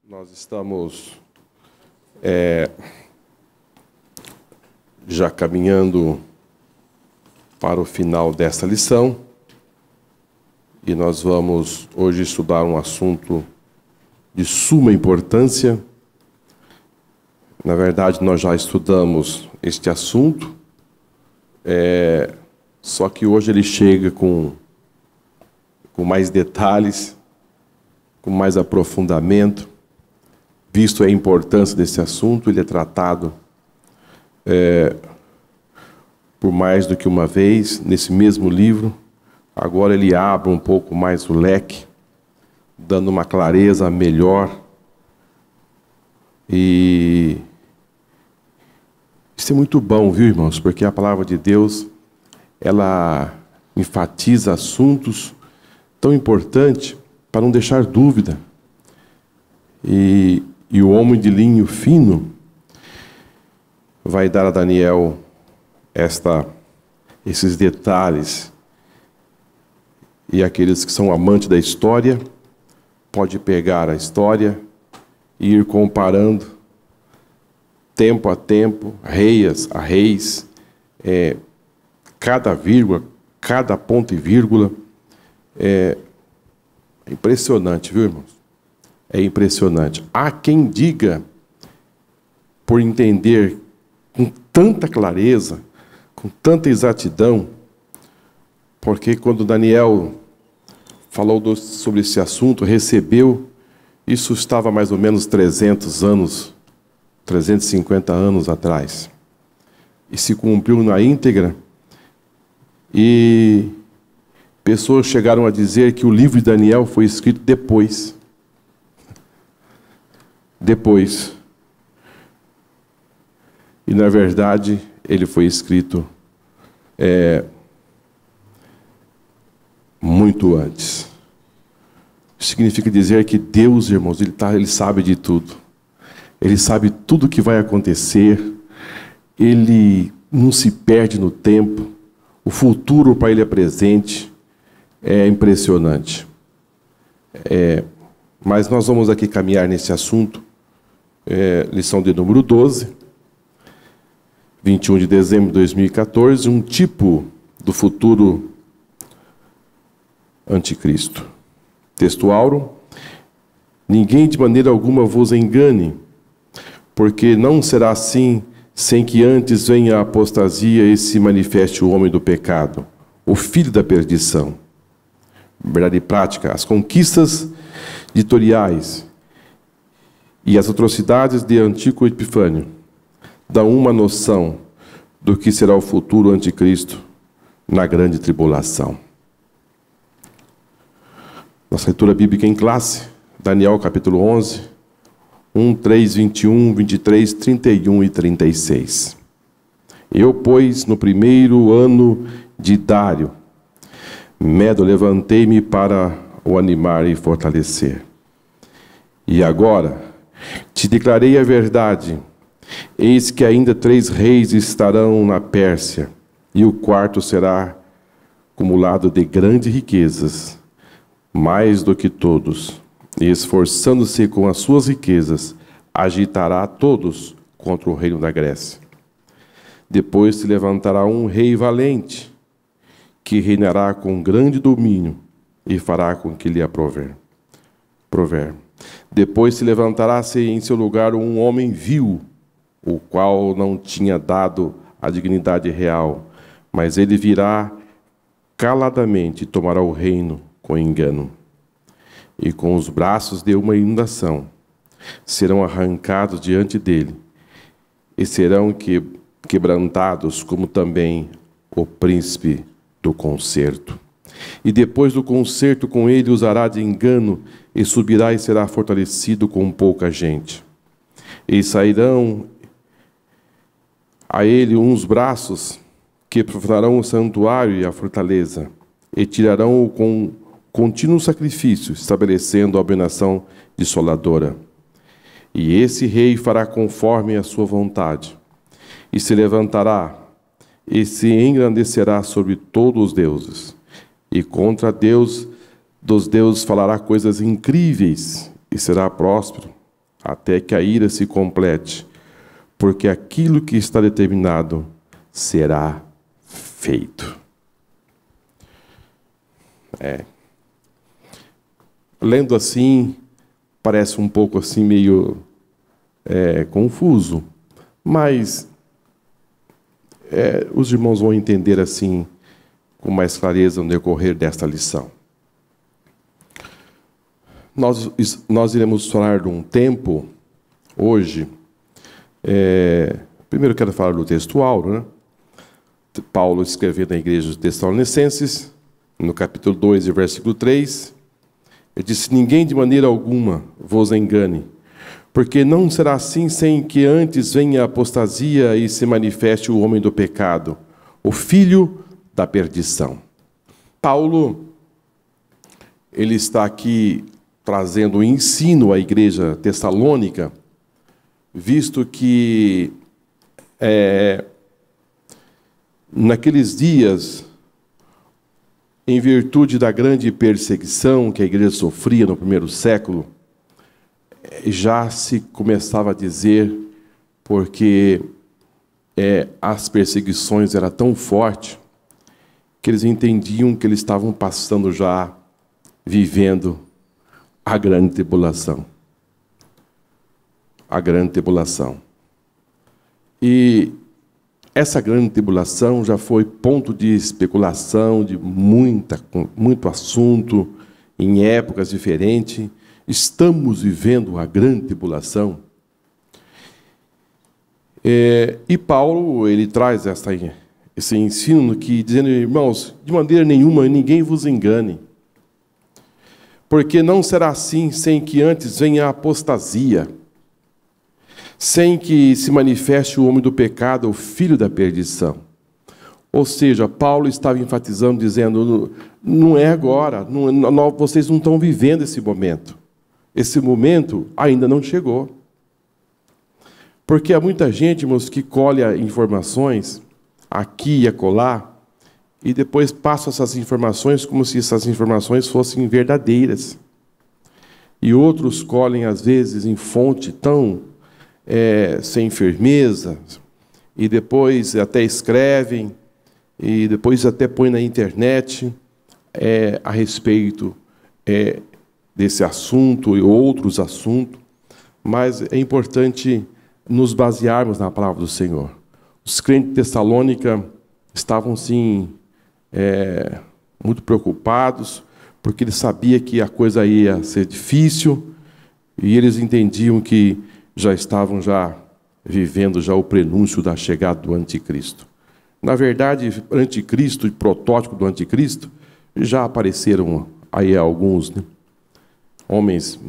Nós estamos já caminhando para o final dessa lição e nós vamos hoje estudar um assunto de suma importância. Na verdade, nós já estudamos este assunto, só que hoje ele chega com mais detalhes, com mais aprofundamento. Visto a importância desse assunto, ele é tratado por mais do que uma vez nesse mesmo livro. Agora ele abre um pouco mais o leque, dando uma clareza melhor. E isso é muito bom, viu, irmãos? Porque a palavra de Deus, ela enfatiza assuntos tão importantes para não deixar dúvida. E o homem de linho fino vai dar a Daniel esses detalhes. E aqueles que são amantes da história, pode pegar a história e ir comparando, tempo a tempo, reis a reis, cada vírgula, cada ponto e vírgula. É impressionante, viu, irmãos? É impressionante. Há quem diga, por entender com tanta clareza, com tanta exatidão, porque quando Daniel falou sobre esse assunto, recebeu, isso estava mais ou menos 350 anos atrás. E se cumpriu na íntegra, e pessoas chegaram a dizer que o livro de Daniel foi escrito depois. E, na verdade, ele foi escrito muito antes. Significa dizer que Deus, irmãos, ele sabe de tudo. Ele sabe tudo o que vai acontecer. Ele não se perde no tempo. O futuro para ele é presente. É impressionante. Mas nós vamos aqui caminhar nesse assunto. Lição de número 12, 21 de dezembro de 2014, um tipo do futuro anticristo. Texto áureo: ninguém de maneira alguma vos engane, porque não será assim sem que antes venha a apostasia e se manifeste o homem do pecado, o filho da perdição. Verdade prática: as conquistas ditatoriais e as atrocidades de Antíoco Epifânio dão uma noção do que será o futuro anticristo na grande tribulação. Nossa leitura bíblica em classe, Daniel capítulo 11, 1, 3, 21, 23, 31 e 36. Eu, pois, no primeiro ano de Dário, Medo, levantei-me para o animar e fortalecer. E agora te declarei a verdade. Eis que ainda 3 reis estarão na Pérsia, e o quarto será acumulado de grandes riquezas, mais do que todos, e esforçando-se com as suas riquezas, agitará todos contra o reino da Grécia. Depois se levantará um rei valente, que reinará com grande domínio, e fará com que lhe aprover. Depois se levantará-se em seu lugar um homem vil, o qual não tinha dado a dignidade real, mas ele virá caladamente e tomará o reino com engano. E com os braços de uma inundação serão arrancados diante dele, e serão quebrantados, como também o príncipe do concerto. E depois do concerto com ele usará de engano, e subirá e será fortalecido com pouca gente. E sairão a ele uns braços que profanarão o santuário e a fortaleza, e tirarão-o com contínuo sacrifício, estabelecendo a abominação desoladora. E esse rei fará conforme a sua vontade, e se levantará, e se engrandecerá sobre todos os deuses, e contra Deus dos deuses falará coisas incríveis, e será próspero, até que a ira se complete, porque aquilo que está determinado será feito. Lendo assim, parece um pouco assim meio confuso, mas os irmãos vão entender assim com mais clareza no decorrer desta lição. Nós iremos falar de um tempo hoje. Primeiro quero falar do texto áureo, né? Paulo escrevendo à igreja dos Tessalonicenses, no capítulo 2, versículo 3, ele disse: ninguém de maneira alguma vos engane, porque não será assim sem que antes venha a apostasia e se manifeste o homem do pecado, o filho da perdição. Paulo, ele está aqui trazendo um ensino à igreja tessalônica, visto que naqueles dias, em virtude da grande perseguição que a igreja sofria no primeiro século, já se começava a dizer, porque as perseguições eram tão fortes, que eles entendiam que eles estavam passando já, vivendo a grande tribulação. A grande tribulação. E essa grande tribulação já foi ponto de especulação, de muito assunto, em épocas diferentes. Estamos vivendo a grande tribulação. E Paulo, ele traz esse ensino que, dizendo: irmãos, de maneira nenhuma ninguém vos engane, porque não será assim sem que antes venha a apostasia, sem que se manifeste o homem do pecado, o filho da perdição. Ou seja, Paulo estava enfatizando, dizendo: não é agora, vocês não estão vivendo esse momento. Esse momento ainda não chegou. Porque há muita gente, irmãos, que colhe informações aqui e acolá, e depois passa essas informações como se essas informações fossem verdadeiras. E outros colhem, às vezes, em fonte tão sem firmeza, e depois até escrevem, e depois até põem na internet a respeito desse assunto e outros assuntos, mas é importante nos basearmos na palavra do Senhor. Os crentes de Tessalônica estavam, sim, muito preocupados, porque eles sabiam que a coisa ia ser difícil, e eles entendiam que já estavam vivendo o prenúncio da chegada do anticristo. Na verdade, anticristo e protótipo do anticristo já apareceram aí alguns, né? Homens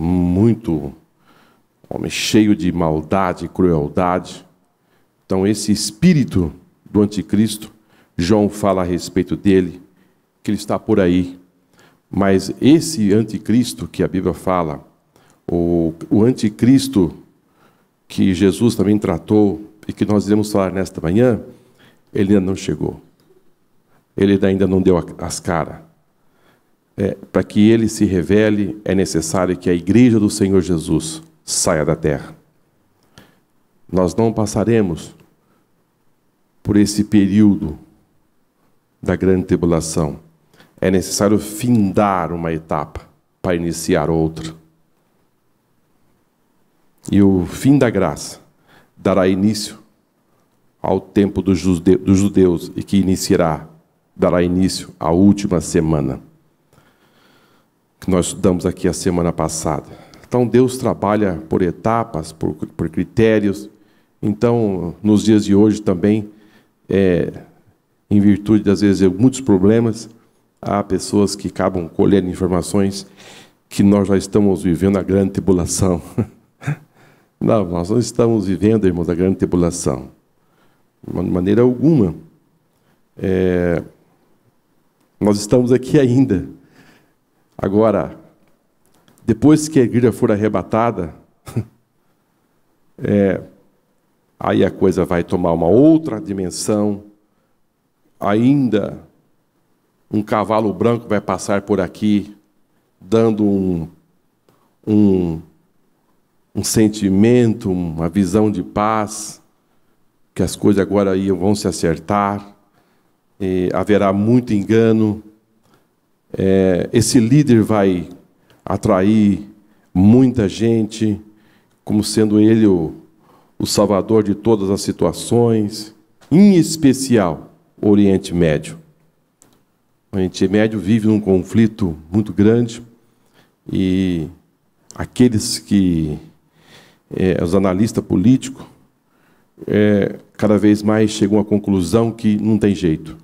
cheios de maldade e crueldade. Então, esse espírito do anticristo, João fala a respeito dele, que ele está por aí. Mas esse anticristo que a Bíblia fala, o anticristo que Jesus também tratou e que nós iremos falar nesta manhã, ele ainda não chegou. Ele ainda não deu as caras. Para que ele se revele, é necessário que a igreja do Senhor Jesus saia da terra. Nós não passaremos por esse período da grande tribulação. É necessário findar uma etapa para iniciar outra. E o fim da graça dará início ao tempo dos judeus, e que dará início à última semana, que nós estudamos aqui a semana passada. Então, Deus trabalha por etapas, por critérios. Então, nos dias de hoje também, em virtude, às vezes, de muitos problemas, há pessoas que acabam colhendo informações que nós já estamos vivendo a grande tribulação. Não, nós não estamos vivendo, irmãos, a grande tribulação. De maneira alguma. Nós estamos aqui ainda. Agora, depois que a igreja for arrebatada, aí a coisa vai tomar uma outra dimensão. Ainda um cavalo branco vai passar por aqui, dando um sentimento, uma visão de paz, que as coisas agora vão se acertar, haverá muito engano. Esse líder vai atrair muita gente, como sendo ele o salvador de todas as situações, em especial o Oriente Médio. O Oriente Médio vive num conflito muito grande e aqueles que, os analistas políticos, cada vez mais chegam à conclusão que não tem jeito.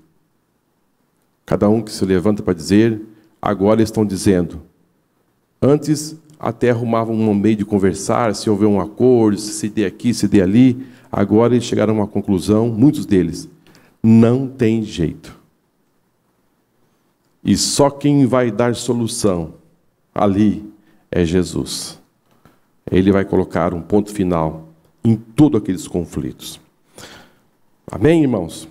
Cada um que se levanta para dizer, agora eles estão dizendo. Antes até arrumavam um meio de conversar, se houver um acordo, se der aqui, se der ali. Agora eles chegaram a uma conclusão, muitos deles, não tem jeito. E só quem vai dar solução ali é Jesus. Ele vai colocar um ponto final em todos aqueles conflitos. Amém, irmãos?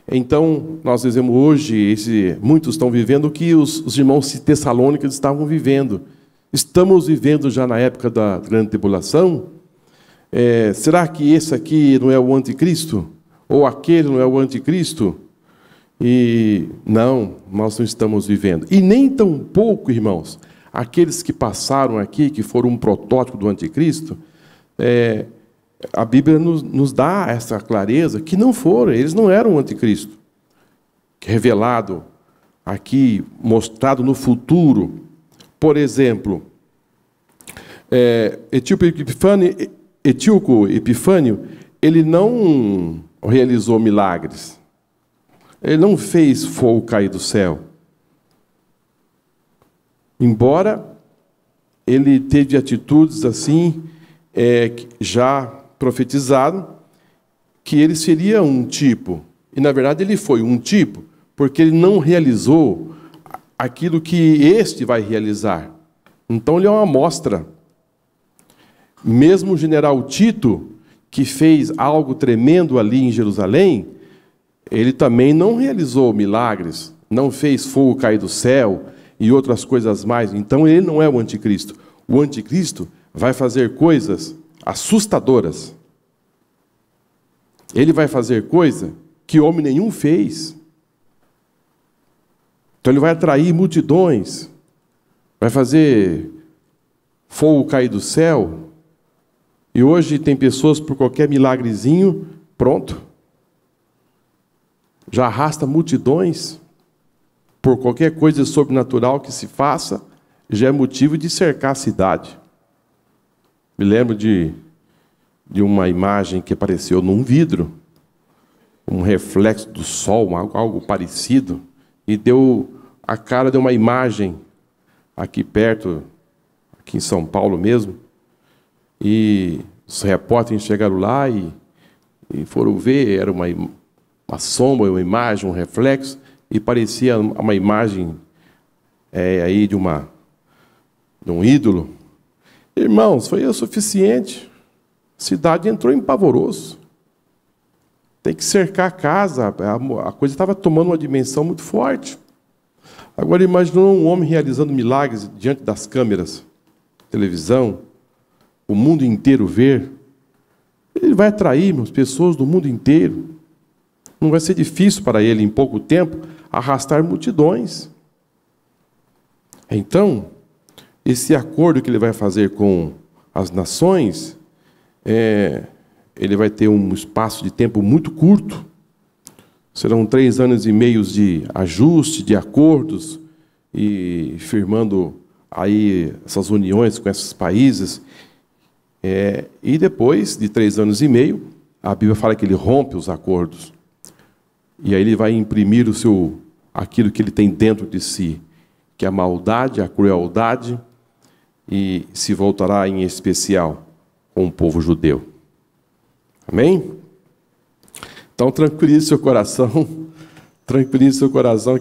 Então, nós dizemos hoje, muitos estão vivendo o que os irmãos de Tessalônica estavam vivendo. Estamos vivendo já na época da grande tribulação. Será que esse aqui não é o anticristo? Ou aquele não é o anticristo? E não, nós não estamos vivendo. E nem tão pouco, irmãos, aqueles que passaram aqui, que foram um protótipo do anticristo, a Bíblia nos dá essa clareza que não foram, eles não eram o anticristo. Revelado aqui, mostrado no futuro. Por exemplo, Etíoco Epifânio, ele não realizou milagres. Ele não fez fogo cair do céu. Embora ele teve atitudes assim, já profetizado, que ele seria um tipo. E, na verdade, ele foi um tipo, porque ele não realizou aquilo que este vai realizar. Então, ele é uma amostra. Mesmo o general Tito, que fez algo tremendo ali em Jerusalém, ele também não realizou milagres, não fez fogo cair do céu e outras coisas mais. Então, ele não é o anticristo. O anticristo vai fazer coisas assustadoras. Ele vai fazer coisa que homem nenhum fez. Então ele vai atrair multidões, vai fazer fogo cair do céu. E hoje tem pessoas, por qualquer milagrezinho, pronto. Já arrasta multidões. Por qualquer coisa sobrenatural que se faça, já é motivo de cercar a cidade. Me lembro de uma imagem que apareceu num vidro, um reflexo do sol, algo parecido, e deu a cara de uma imagem aqui perto, aqui em São Paulo mesmo, e os repórteres chegaram lá e foram ver, era uma sombra, uma imagem, um reflexo, e parecia uma imagem aí de um ídolo. Irmãos, foi o suficiente. A cidade entrou em pavoroso. Tem que cercar a casa. A coisa estava tomando uma dimensão muito forte. Agora, imaginou um homem realizando milagres diante das câmeras, televisão, o mundo inteiro ver. Ele vai atrair, irmãos, pessoas do mundo inteiro. Não vai ser difícil para ele, em pouco tempo, arrastar multidões. Então, esse acordo que ele vai fazer com as nações, ele vai ter um espaço de tempo muito curto. Serão 3 anos e meio de ajuste, de acordos, e firmando aí essas uniões com esses países. E depois de 3 anos e meio, a Bíblia fala que ele rompe os acordos. E aí ele vai imprimir aquilo que ele tem dentro de si, que é a maldade, a crueldade, e se voltará em especial com o povo judeu. Amém? Então, tranquilize seu coração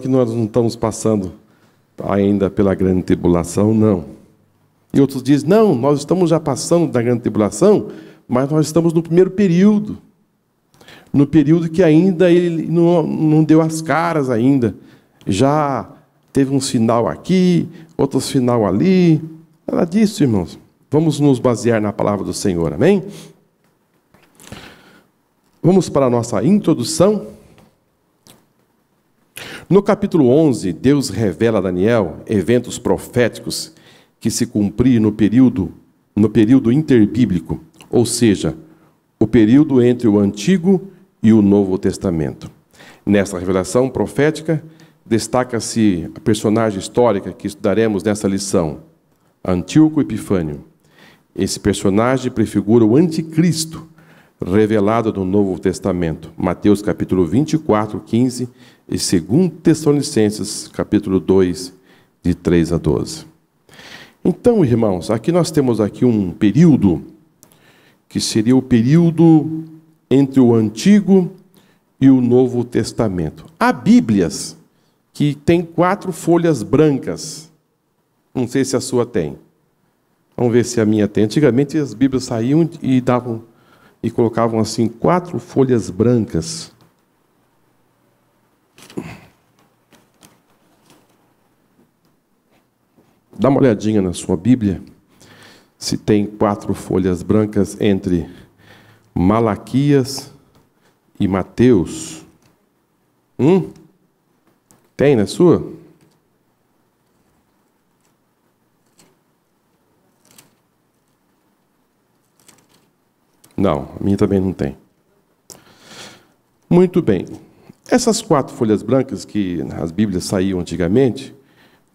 que nós não estamos passando ainda pela grande tribulação, não. E outros dizem, não, nós estamos já passando da grande tribulação, mas nós estamos no primeiro período. No período que ainda ele não deu as caras ainda. Já teve um sinal aqui, outro sinal ali. Nada disso, irmãos. Vamos nos basear na palavra do Senhor, amém? Vamos para a nossa introdução. No capítulo 11, Deus revela a Daniel eventos proféticos que se cumpriram no período interbíblico, ou seja, o período entre o Antigo e o Novo Testamento. Nessa revelação profética, destaca-se a personagem histórica que estudaremos nessa lição, Antíoco Epifânio. Esse personagem prefigura o anticristo, revelado no Novo Testamento, Mateus capítulo 24, 15 e 2 Tessalonicenses capítulo 2, de 3 a 12. Então, irmãos, aqui nós temos aqui um período que seria o período entre o Antigo e o Novo Testamento. Há Bíblias que têm 4 folhas brancas. Não sei se a sua tem. Vamos ver se a minha tem. Antigamente as Bíblias saíam e colocavam assim 4 folhas brancas. Dá uma olhadinha na sua Bíblia, se tem 4 folhas brancas entre Malaquias e Mateus. Tem na sua? Não, a minha também não tem. Muito bem. Essas 4 folhas brancas que as Bíblias saíam antigamente,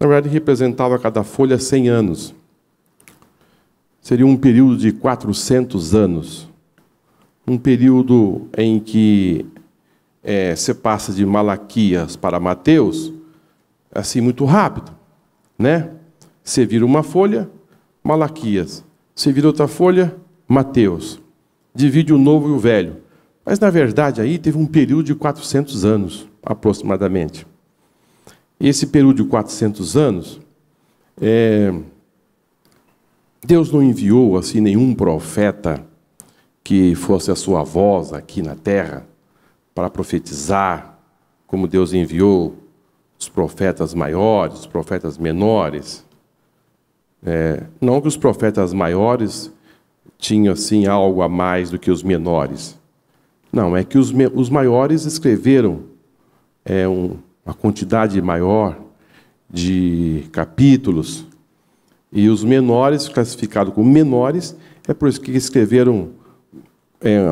na verdade representavam cada folha 100 anos. Seria um período de 400 anos. Um período em que você passa de Malaquias para Mateus, assim, muito rápido, né? Você vira uma folha, Malaquias. Você vira outra folha, Mateus. Divide o novo e o velho. Mas, na verdade, aí teve um período de 400 anos, aproximadamente. Esse período de 400 anos, Deus não enviou assim nenhum profeta que fosse a sua voz aqui na terra para profetizar, como Deus enviou os profetas maiores, os profetas menores. Não que os profetas maiores tinham assim algo a mais do que os menores. Não, é que os maiores escreveram uma quantidade maior de capítulos, e os menores, classificados como menores, é por isso que escreveram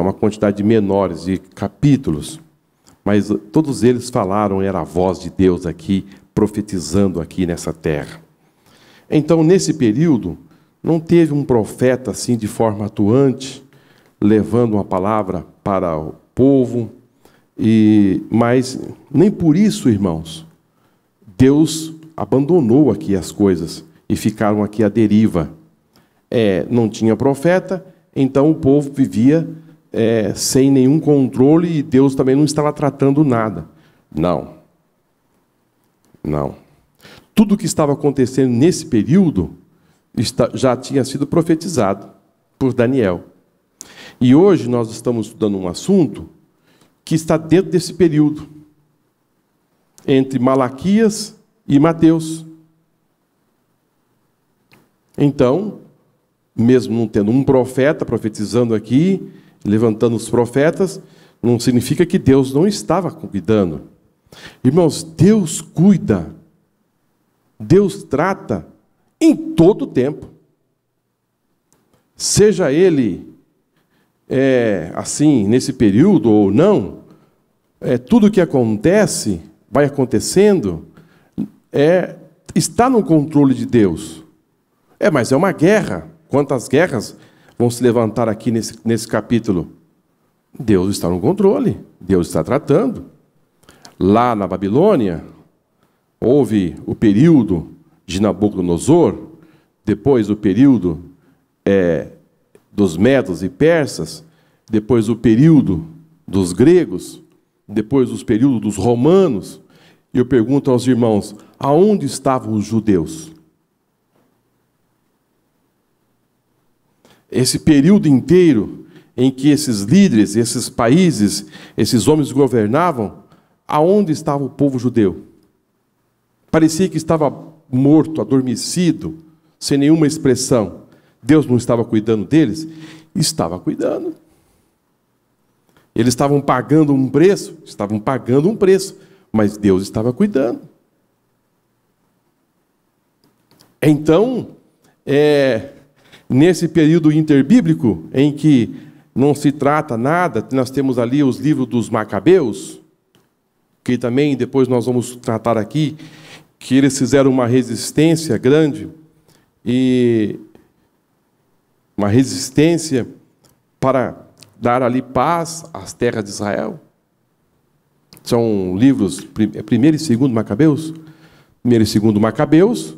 uma quantidade menores de capítulos. Mas todos eles falaram, era a voz de Deus aqui, profetizando aqui nessa terra. Então, nesse período, não teve um profeta assim de forma atuante, levando uma palavra para o povo, mas nem por isso, irmãos, Deus abandonou aqui as coisas e ficaram aqui à deriva. Não tinha profeta, então o povo vivia sem nenhum controle e Deus também não estava tratando nada. Não. Tudo o que estava acontecendo nesse período já tinha sido profetizado por Daniel. E hoje nós estamos estudando um assunto que está dentro desse período, entre Malaquias e Mateus. Então, mesmo não tendo um profeta profetizando aqui, levantando os profetas, não significa que Deus não estava cuidando. Irmãos, Deus cuida, Deus trata em todo o tempo. Seja ele assim, nesse período ou não, tudo que acontece, vai acontecendo, está no controle de Deus. Mas é uma guerra. Quantas guerras vão se levantar aqui nesse capítulo? Deus está no controle, Deus está tratando. Lá na Babilônia, houve o período de Nabucodonosor, depois o período dos medos e persas, depois o período dos gregos, depois o período dos romanos. E eu pergunto aos irmãos, aonde estavam os judeus? Esse período inteiro em que esses líderes, esses países, esses homens governavam, aonde estava o povo judeu? Parecia que estava morto, adormecido, sem nenhuma expressão. Deus não estava cuidando deles? Estava cuidando. Eles estavam pagando um preço? Estavam pagando um preço, mas Deus estava cuidando. Então, nesse período interbíblico, em que não se trata nada, nós temos ali os livros dos Macabeus, que também depois nós vamos tratar aqui, que eles fizeram uma resistência grande, e uma resistência para dar ali paz às terras de Israel. São livros, 1º e 2º Macabeus. 1º e 2º Macabeus,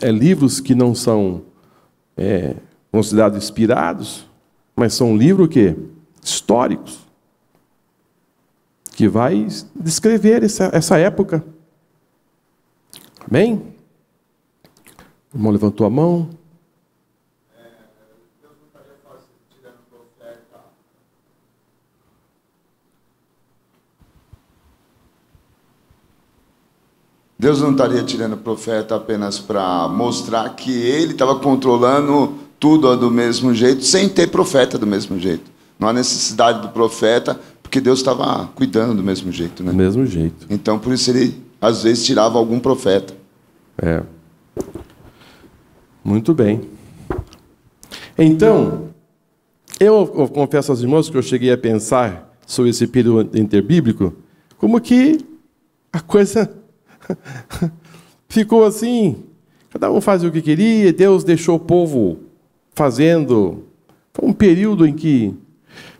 livros que não são considerados inspirados, mas são livros históricos, que vai descrever essa época. Amém? O irmão levantou a mão. Deus não estaria tirando o profeta apenas para mostrar que ele estava controlando tudo do mesmo jeito, sem ter profeta do mesmo jeito. Não há necessidade do profeta, porque Deus estava cuidando do mesmo jeito, né? Do mesmo jeito. Então, por isso ele, às vezes, tirava algum profeta. Muito bem. Então, eu confesso aos irmãos que eu cheguei a pensar sobre esse período interbíblico, como que a coisa ficou assim, cada um fazia o que queria, Deus deixou o povo fazendo. Foi um período em que...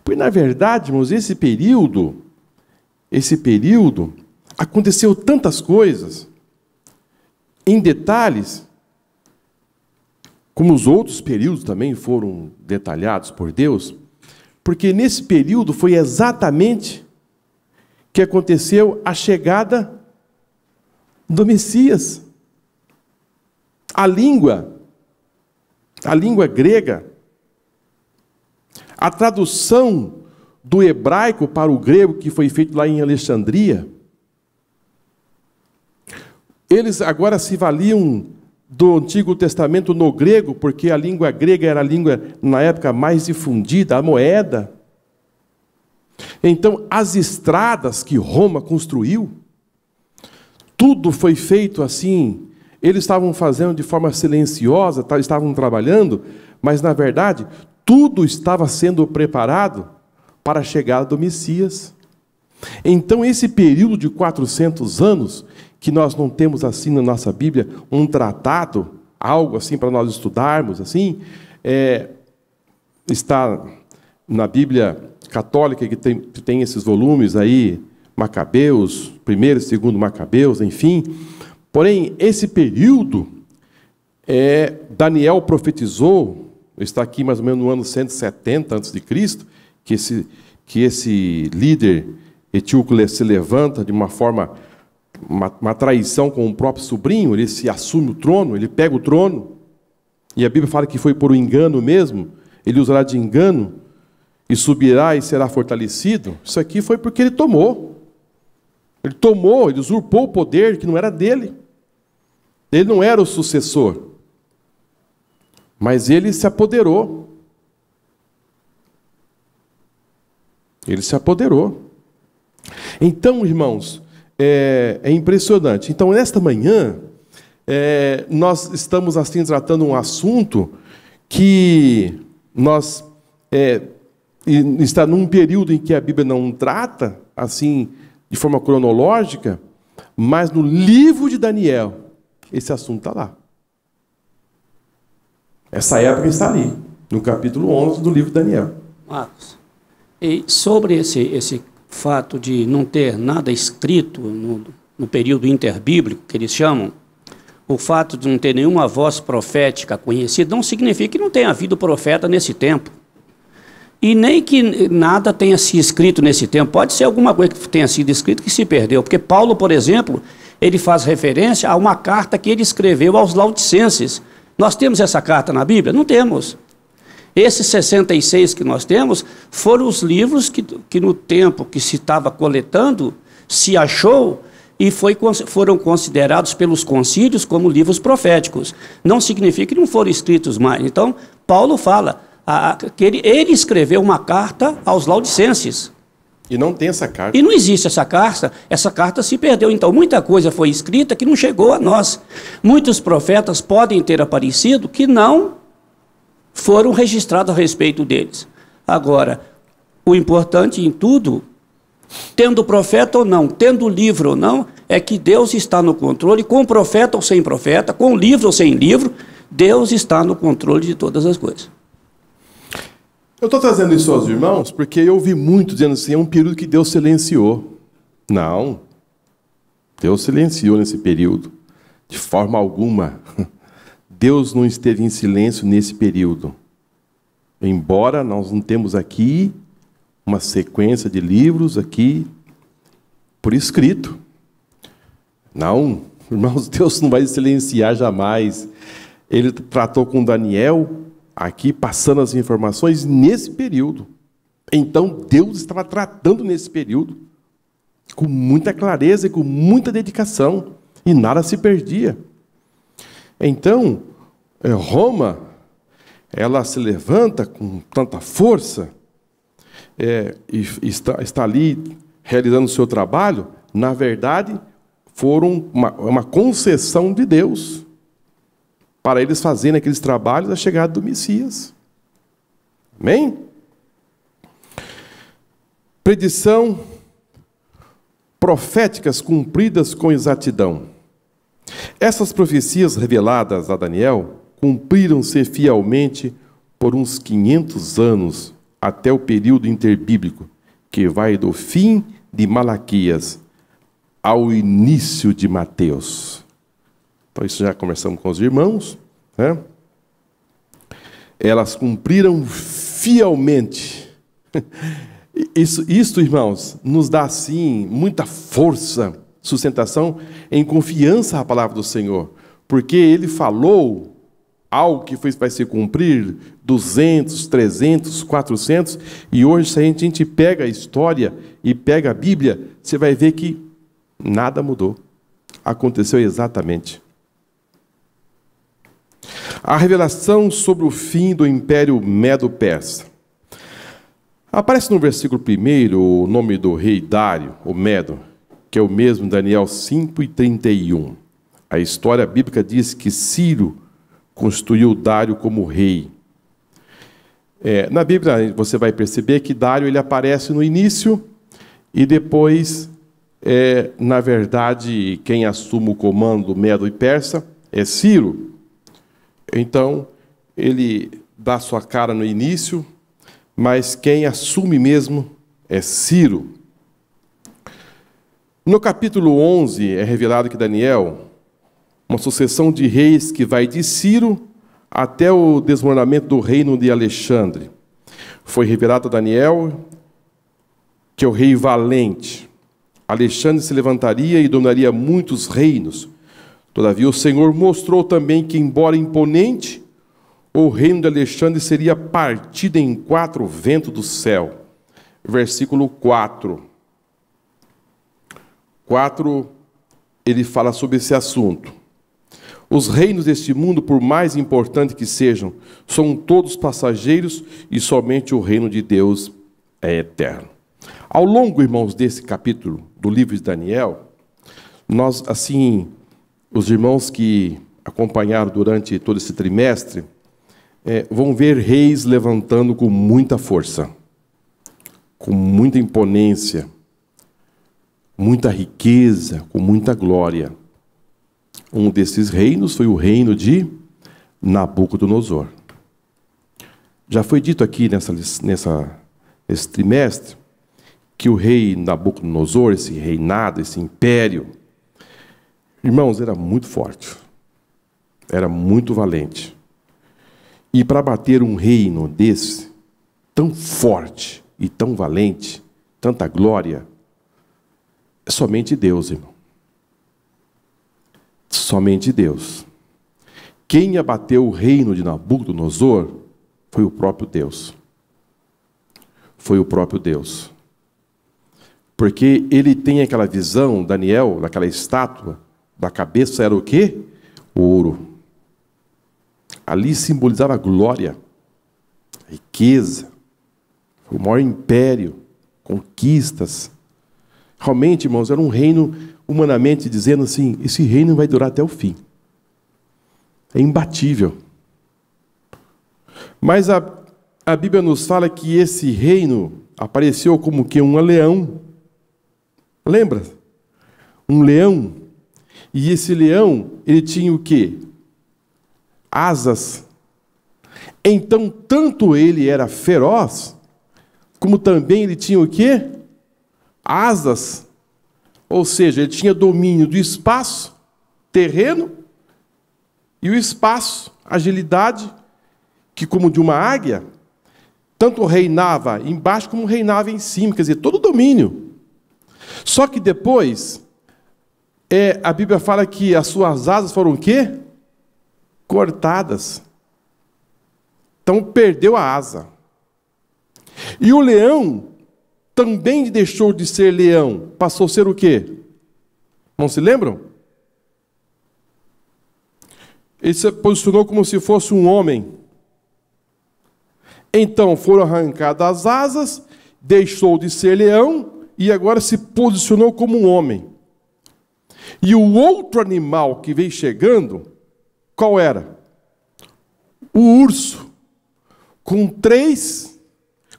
Porque, na verdade, irmãos, esse período, aconteceu tantas coisas, em detalhes, como os outros períodos também foram detalhados por Deus, porque nesse período foi exatamente que aconteceu a chegada do Messias. A língua grega, a tradução do hebraico para o grego, que foi feito lá em Alexandria, eles agora se valiam do Antigo Testamento no grego, porque a língua grega era a língua, na época, mais difundida, a moeda. Então, as estradas que Roma construiu, tudo foi feito assim. Eles estavam fazendo de forma silenciosa, estavam trabalhando, mas, na verdade, tudo estava sendo preparado para a chegada do Messias. Então, esse período de 400 anos, que nós não temos assim na nossa Bíblia, um tratado, algo assim para nós estudarmos, assim, está na Bíblia católica, que tem esses volumes aí, Macabeus, 1º e 2º Macabeus, enfim. Porém, esse período, Daniel profetizou, está aqui mais ou menos no ano 170 a.C., que esse líder etíope se levanta de uma forma, uma traição com o próprio sobrinho, ele se assume o trono, ele pega o trono, e a Bíblia fala que foi por um engano mesmo, ele usará de engano, e subirá e será fortalecido. Isso aqui foi porque ele tomou, ele usurpou o poder que não era dele, ele não era o sucessor, mas ele se apoderou. Ele se apoderou. Então, irmãos, é impressionante. Então, nesta manhã, nós estamos assim tratando um assunto que nós está num período em que a Bíblia não trata assim de forma cronológica, mas no livro de Daniel esse assunto está lá. Essa época está ali, no capítulo 11 do livro de Daniel. Marcos, e sobre esse fato de não ter nada escrito no período interbíblico, que eles chamam, o fato de não ter nenhuma voz profética conhecida, não significa que não tenha havido profeta nesse tempo. E nem que nada tenha sido escrito nesse tempo. Pode ser alguma coisa que tenha sido escrito que se perdeu. Porque Paulo, por exemplo, ele faz referência a uma carta que ele escreveu aos Laodicenses. Nós temos essa carta na Bíblia? Não temos. Esses 66 que nós temos foram os livros que no tempo que se estava coletando, se achou e foram considerados pelos concílios como livros proféticos. Não significa que não foram escritos mais. Então, Paulo fala que ele escreveu uma carta aos Laodicenses. E não tem essa carta. E não existe essa carta se perdeu. Então, muita coisa foi escrita que não chegou a nós. Muitos profetas podem ter aparecido que não foram registrados a respeito deles. Agora, o importante em tudo, tendo profeta ou não, tendo livro ou não, é que Deus está no controle, com profeta ou sem profeta, com livro ou sem livro, Deus está no controle de todas as coisas. Eu estou trazendo isso aos irmãos porque eu ouvi muito dizendo assim, é um período que Deus silenciou. Não. Deus silenciou nesse período. De forma alguma. Deus não esteve em silêncio nesse período. Embora nós não temos aqui uma sequência de livros aqui por escrito. Não, irmãos, Deus não vai silenciar jamais. Ele tratou com Daniel aqui, passando as informações nesse período. Então, Deus estava tratando nesse período com muita clareza e com muita dedicação, e nada se perdia. Então, Roma, ela se levanta com tanta força, e está ali realizando o seu trabalho. Na verdade, foram uma concessão de Deus para eles fazerem aqueles trabalhos da chegada do Messias. Amém? Predição proféticas cumpridas com exatidão. Essas profecias reveladas a Daniel cumpriram-se fielmente por uns 500 anos até o período interbíblico, que vai do fim de Malaquias ao início de Mateus. Então, isso já conversamos com os irmãos, né? Elas cumpriram fielmente. Isso, irmãos, nos dá, assim, muita força, sustentação em confiança à palavra do Senhor. Porque Ele falou algo que vai se cumprir 200, 300, 400, e hoje, se a gente pega a história e pega a Bíblia, você vai ver que nada mudou. Aconteceu exatamente. A revelação sobre o fim do Império Medo-Persa. Aparece no versículo 1 o nome do rei Dário, o Medo, que é o mesmo em Daniel 5:31. A história bíblica diz que Ciro constituiu Dário como rei. Na Bíblia você vai perceber que Dário ele aparece no início e depois, na verdade, quem assume o comando do Medo e Persa é Ciro. Então, ele dá sua cara no início, mas quem assume mesmo é Ciro. No capítulo 11 é revelado que Daniel, uma sucessão de reis que vai de Ciro até o desmoronamento do reino de Alexandre. Foi revelado a Daniel que é o rei valente. Alexandre se levantaria e dominaria muitos reinos. Todavia, o Senhor mostrou também que, embora imponente, o reino de Alexandre seria partido em 4 ventos do céu. Versículo 4. 4, ele fala sobre esse assunto. Os reinos deste mundo, por mais importantes que sejam, são todos passageiros e somente o reino de Deus é eterno. Ao longo, irmãos, desse capítulo do livro de Daniel, nós, assim, os irmãos que acompanharam durante todo esse trimestre, vão ver reis levantando com muita força, com muita imponência, muita riqueza, com muita glória. Um desses reinos foi o reino de Nabucodonosor. Já foi dito aqui nesse trimestre que o rei Nabucodonosor, esse reinado, esse império, irmãos, era muito forte, era muito valente. E para bater um reino desse, tão forte e tão valente, tanta glória, é somente Deus, irmão. Somente Deus. Quem abateu o reino de Nabucodonosor foi o próprio Deus. Foi o próprio Deus. Porque ele tem aquela visão, Daniel, daquela estátua, da cabeça era o quê? Ouro. Ali simbolizava a glória, a riqueza, o maior império, conquistas. Realmente, irmãos, era um reino, humanamente dizendo assim, esse reino vai durar até o fim. É imbatível. Mas a Bíblia nos fala que esse reino apareceu como que um leão. Lembra? Um leão. E esse leão, ele tinha o quê? Asas. Então, tanto ele era feroz, como também ele tinha o quê? Asas. Ou seja, ele tinha domínio do espaço, terreno, e o espaço, agilidade, que como de uma águia, tanto reinava embaixo como reinava em cima, quer dizer, todo o domínio. Só que depois, a Bíblia fala que as suas asas foram o quê? Cortadas. Então perdeu a asa. E o leão também deixou de ser leão, passou a ser o quê? Não se lembram? Ele se posicionou como se fosse um homem. Então foram arrancadas as asas, deixou de ser leão e agora se posicionou como um homem. E o outro animal que veio chegando, qual era? O urso, com 3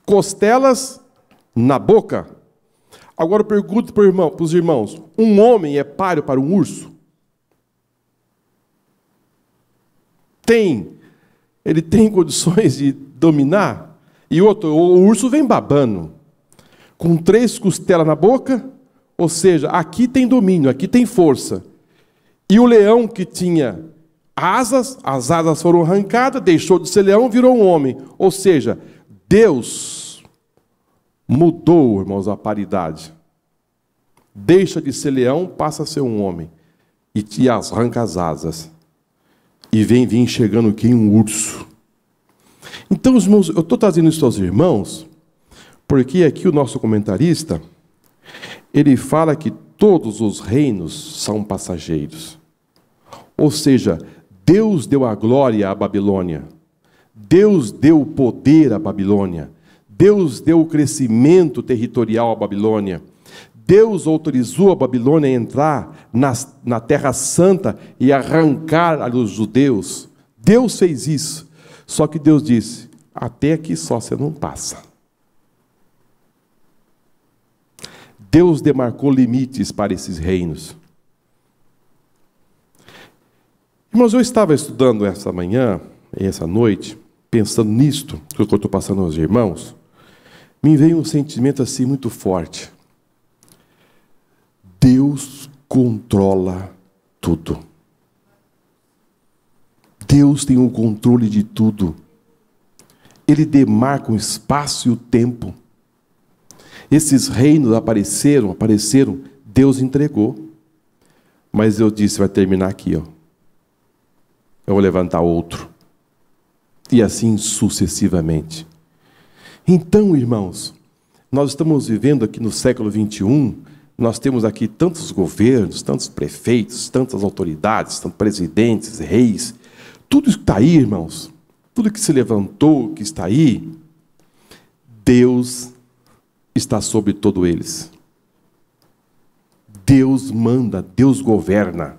costelas na boca. Agora eu pergunto para os irmãos, um homem é páreo para um urso? Ele tem condições de dominar? E outro, o urso vem babando, com 3 costelas na boca, ou seja, aqui tem domínio, aqui tem força. E o leão que tinha asas, as asas foram arrancadas, deixou de ser leão, virou um homem. Ou seja, Deus mudou, irmãos, a paridade. Deixa de ser leão, passa a ser um homem. E te arranca as asas. E vem chegando aqui um urso. Então, irmãos, eu estou trazendo isso aos irmãos, porque aqui o nosso comentarista, ele fala que todos os reinos são passageiros. Ou seja, Deus deu a glória à Babilônia. Deus deu o poder à Babilônia. Deus deu o crescimento territorial à Babilônia. Deus autorizou a Babilônia a entrar na Terra Santa e arrancar os judeus. Deus fez isso. Só que Deus disse, até aqui só você não passa. Deus demarcou limites para esses reinos. Irmãos, eu estava estudando essa manhã, essa noite, pensando nisto, que eu estou passando aos irmãos, me veio um sentimento assim muito forte. Deus controla tudo. Deus tem o controle de tudo. Ele demarca o espaço e o tempo. Esses reinos apareceram, Deus entregou. Mas eu disse, vai terminar aqui, ó. Eu vou levantar outro. E assim sucessivamente. Então, irmãos, nós estamos vivendo aqui no século 21, nós temos aqui tantos governos, tantos prefeitos, tantas autoridades, tantos presidentes, reis. Tudo que está aí, irmãos, tudo que se levantou, que está aí, Deus está sobre todos eles. Deus manda, Deus governa.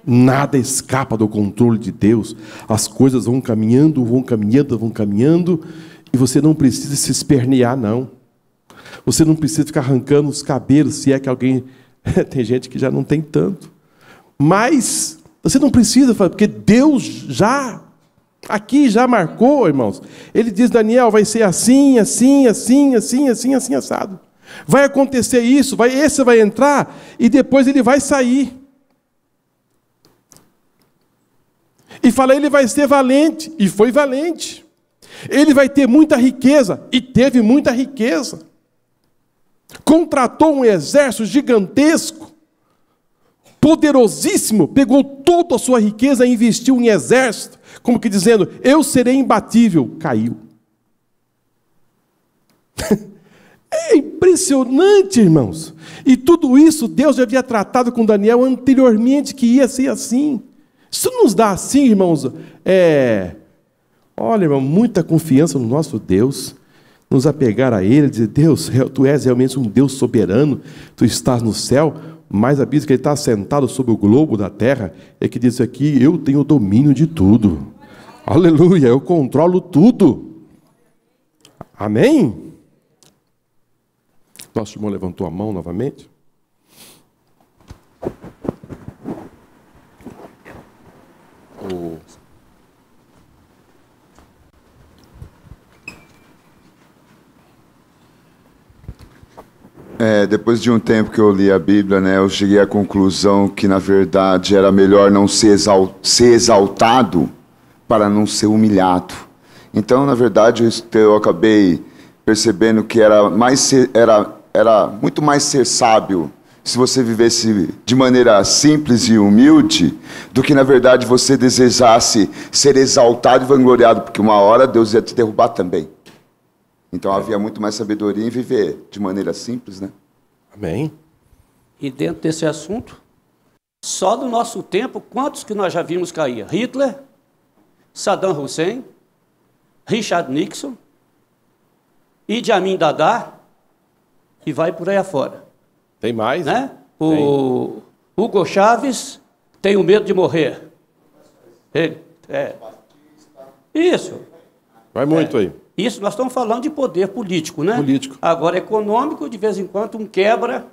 Nada escapa do controle de Deus. As coisas vão caminhando, e você não precisa se espernear, não. Você não precisa ficar arrancando os cabelos, se é que alguém... Tem gente que já não tem tanto. Mas você não precisa, porque Deus já marcou, irmãos. Ele diz, Daniel, vai ser assim, assado. Vai acontecer isso, esse vai entrar, e depois ele vai sair. E fala, ele vai ser valente, e foi valente. Ele vai ter muita riqueza, e teve muita riqueza. Contratou um exército gigantesco, poderosíssimo, pegou toda a sua riqueza e investiu em exército, como que dizendo, eu serei imbatível. Caiu. É impressionante, irmãos. E tudo isso Deus já havia tratado com Daniel anteriormente, que ia ser assim. Isso nos dá assim, irmãos, olha, irmão, muita confiança no nosso Deus, nos apegar a Ele, dizer, Deus, Tu és realmente um Deus soberano, Tu estás no céu, mas a Bíblia diz que Ele está sentado sobre o globo da terra, é que diz aqui, eu tenho domínio de tudo. Aleluia, eu controlo tudo. Amém? Nosso irmão levantou a mão novamente. Depois de um tempo que eu li a Bíblia, né, eu cheguei à conclusão que, na verdade, era melhor não ser exaltado para não ser humilhado. Então, na verdade, eu acabei percebendo que era muito mais ser sábio se você vivesse de maneira simples e humilde, do que, na verdade, você desejasse ser exaltado e vangloriado, porque uma hora Deus ia te derrubar também. Então havia muito mais sabedoria em viver de maneira simples, né? Amém. E dentro desse assunto, só do nosso tempo, quantos que nós já vimos cair? Hitler, Saddam Hussein, Richard Nixon, Idi Amin Dada, e vai por aí afora. Tem mais? Né? O Hugo Chávez tem o medo de morrer. Isso. Vai muito aí. Isso nós estamos falando de poder político, né? Político. Agora, econômico, de vez em quando, um quebra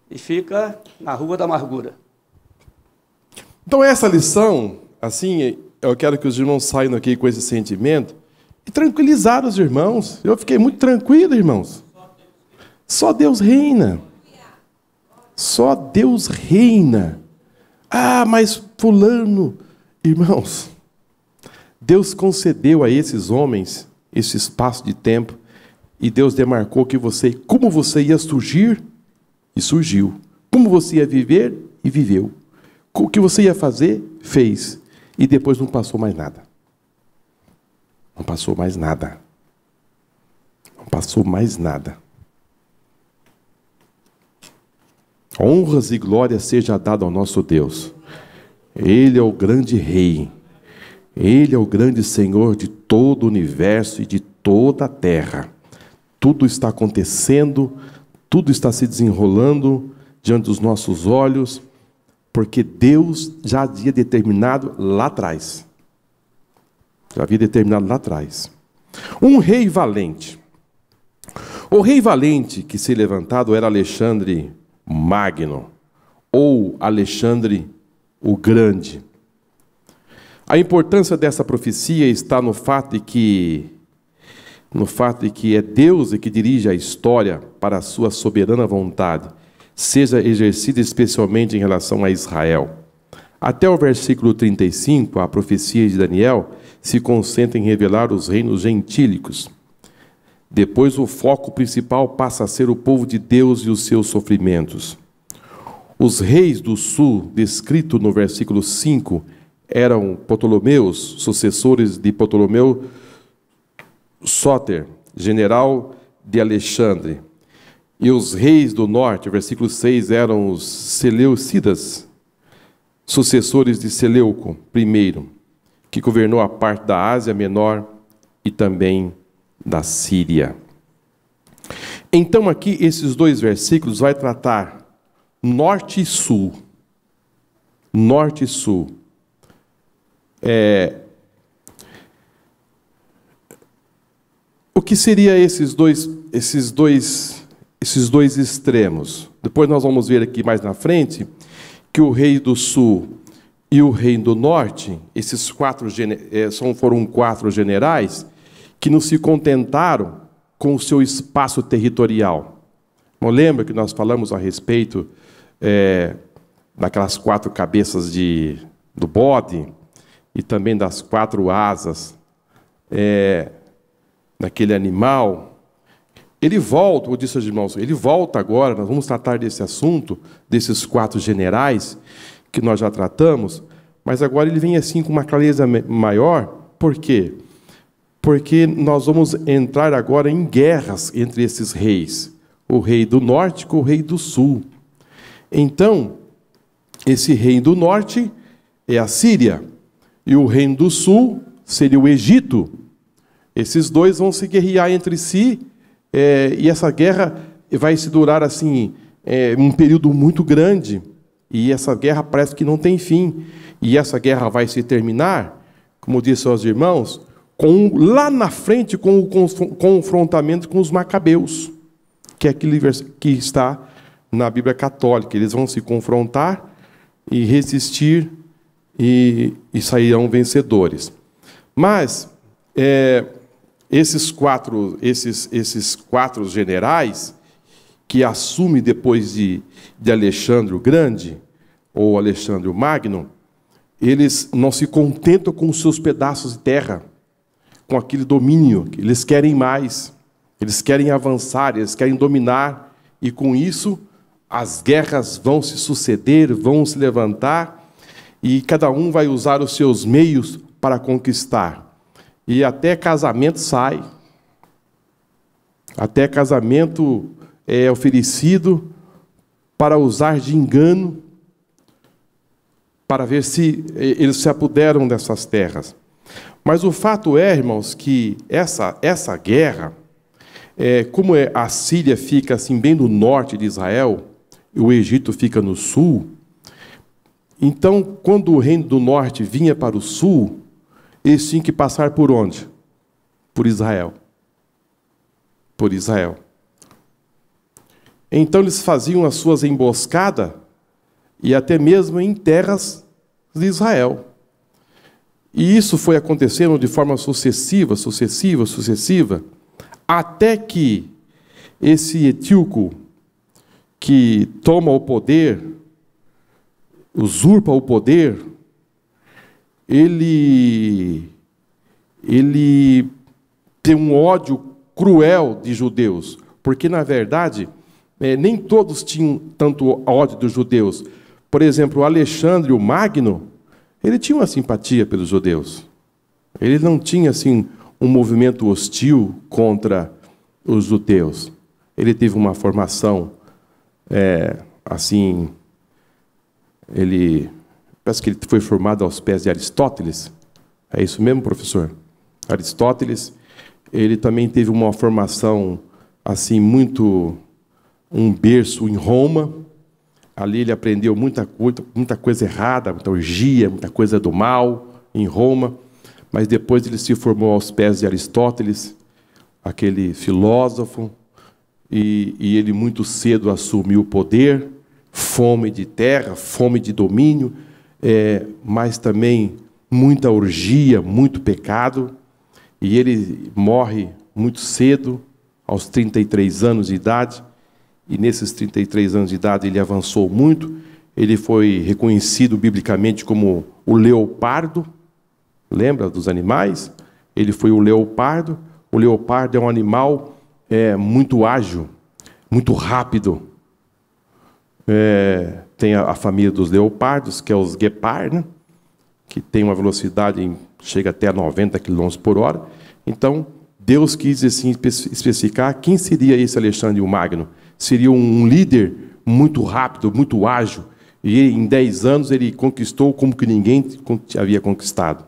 e fica na rua da amargura. Então, essa lição, assim, eu quero que os irmãos saiam aqui com esse sentimento e tranquilizar os irmãos. Eu fiquei muito tranquilo, irmãos. Só Deus reina. Só Deus reina. Ah, mas fulano... Irmãos, Deus concedeu a esses homens esse espaço de tempo e Deus demarcou que como você ia surgir, e surgiu. Como você ia viver, e viveu. O que você ia fazer, fez. E depois não passou mais nada. Não passou mais nada. Não passou mais nada. Honras e glórias seja dado ao nosso Deus. Ele é o grande Rei. Ele é o grande Senhor de todo o universo e de toda a terra. Tudo está acontecendo, tudo está se desenrolando diante dos nossos olhos, porque Deus já havia determinado lá atrás. Já havia determinado lá atrás. Um rei valente. O rei valente que se levantado era Alexandre Magno, ou Alexandre o Grande. A importância dessa profecia está no fato de que é Deus que dirige a história para a sua soberana vontade, seja exercida especialmente em relação a Israel. Até o versículo 35, a profecia de Daniel se concentra em revelar os reinos gentílicos. Depois o foco principal passa a ser o povo de Deus e os seus sofrimentos. Os reis do sul, descrito no versículo 5, eram Ptolomeus, sucessores de Ptolomeu Sóter, general de Alexandre. E os reis do norte, versículo 6, eram os Seleucidas, sucessores de Seleuco I, que governou a parte da Ásia Menor e também da Síria. Então aqui esses dois versículos vai tratar norte e sul. Norte e sul. O que seria esses dois extremos? Depois nós vamos ver aqui mais na frente que o rei do sul e o rei do norte, esses foram 4 generais que não se contentaram com o seu espaço territorial. Não lembra que nós falamos a respeito daquelas 4 cabeças do bode e também das 4 asas daquele animal? Ele volta, eu disse aos irmãos, ele volta agora, nós vamos tratar desse assunto, desses 4 generais que nós já tratamos, mas agora ele vem assim com uma clareza maior. Por quê? porque nós vamos entrar agora em guerras entre esses reis, o rei do norte com o rei do sul. Então, esse rei do norte é a Síria, e o reino do sul seria o Egito. Esses dois vão se guerrear entre si, e essa guerra vai se durar assim, um período muito grande, e essa guerra parece que não tem fim. E essa guerra vai se terminar, como disse aos irmãos, lá na frente com o confrontamento com os macabeus, que é aquele que está na Bíblia Católica. Eles vão se confrontar e resistir e sairão vencedores. Mas esses quatro generais que assumem depois de Alexandre o Grande ou Alexandre o Magno, eles não se contentam com os seus pedaços de terra, com aquele domínio. Eles querem mais, eles querem avançar, eles querem dominar, e com isso as guerras vão se suceder, vão se levantar, e cada um vai usar os seus meios para conquistar. E até casamento sai, até casamento é oferecido para usar de engano, para ver se eles se apoderam dessas terras. Mas o fato é, irmãos, que essa guerra, como a Síria fica assim bem no norte de Israel, e o Egito fica no sul, então, quando o reino do norte vinha para o sul, eles tinham que passar por onde? Por Israel. Por Israel. Então, eles faziam as suas emboscadas, e até mesmo em terras de Israel. E isso foi acontecendo de forma sucessiva, até que esse etíoco que toma o poder, usurpa o poder, ele tem um ódio cruel de judeus, porque, na verdade, nem todos tinham tanto ódio dos judeus. Por exemplo, o Alexandre o Magno, ele tinha uma simpatia pelos judeus. Ele não tinha assim um movimento hostil contra os judeus. Ele teve uma formação assim, parece que ele foi formado aos pés de Aristóteles. É isso mesmo, professor? Aristóteles, ele também teve uma formação assim um berço em Roma. Ali ele aprendeu muita coisa errada, muita orgia, muita coisa do mal em Roma. Mas depois ele se formou aos pés de Aristóteles, aquele filósofo, e ele muito cedo assumiu o poder, fome de terra, fome de domínio, mas também muita orgia, muito pecado. E ele morre muito cedo, aos 33 anos de idade. E nesses 33 anos de idade ele avançou muito. Ele foi reconhecido biblicamente como o leopardo. Lembra dos animais? Ele foi o leopardo. O leopardo é um animal muito ágil, muito rápido. Tem a família dos leopardos, que é os guepards, né? Que tem uma velocidade, chega até a 90 km por hora. Então, Deus quis assim, especificar quem seria esse Alexandre o Magno. Seria um líder muito rápido, muito ágil. E em 10 anos ele conquistou como que ninguém havia conquistado.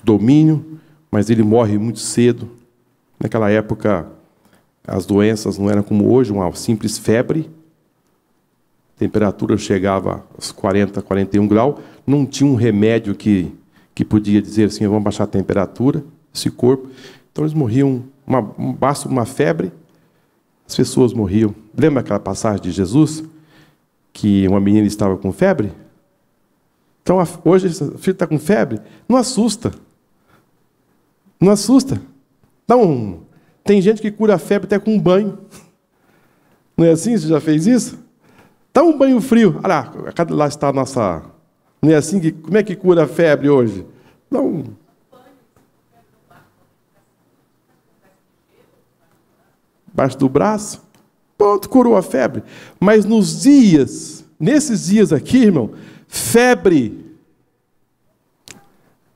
Domínio, mas ele morre muito cedo. Naquela época, as doenças não eram como hoje, uma simples febre. A temperatura chegava aos 40, 41 graus. Não tinha um remédio que podia dizer assim, vamos baixar a temperatura, esse corpo. Então eles morriam, basta uma febre, as pessoas morriam. Lembra aquela passagem de Jesus? Que uma menina estava com febre? Então, hoje, o filho está com febre? Não assusta. Não assusta. Tem gente que cura a febre até com um banho. Não é assim? Você já fez isso? Dá um banho frio. Olha lá está a nossa... Não é assim? Como é que cura a febre hoje? Embaixo do braço, pronto, curou a febre. Mas nesses dias aqui, irmão, febre,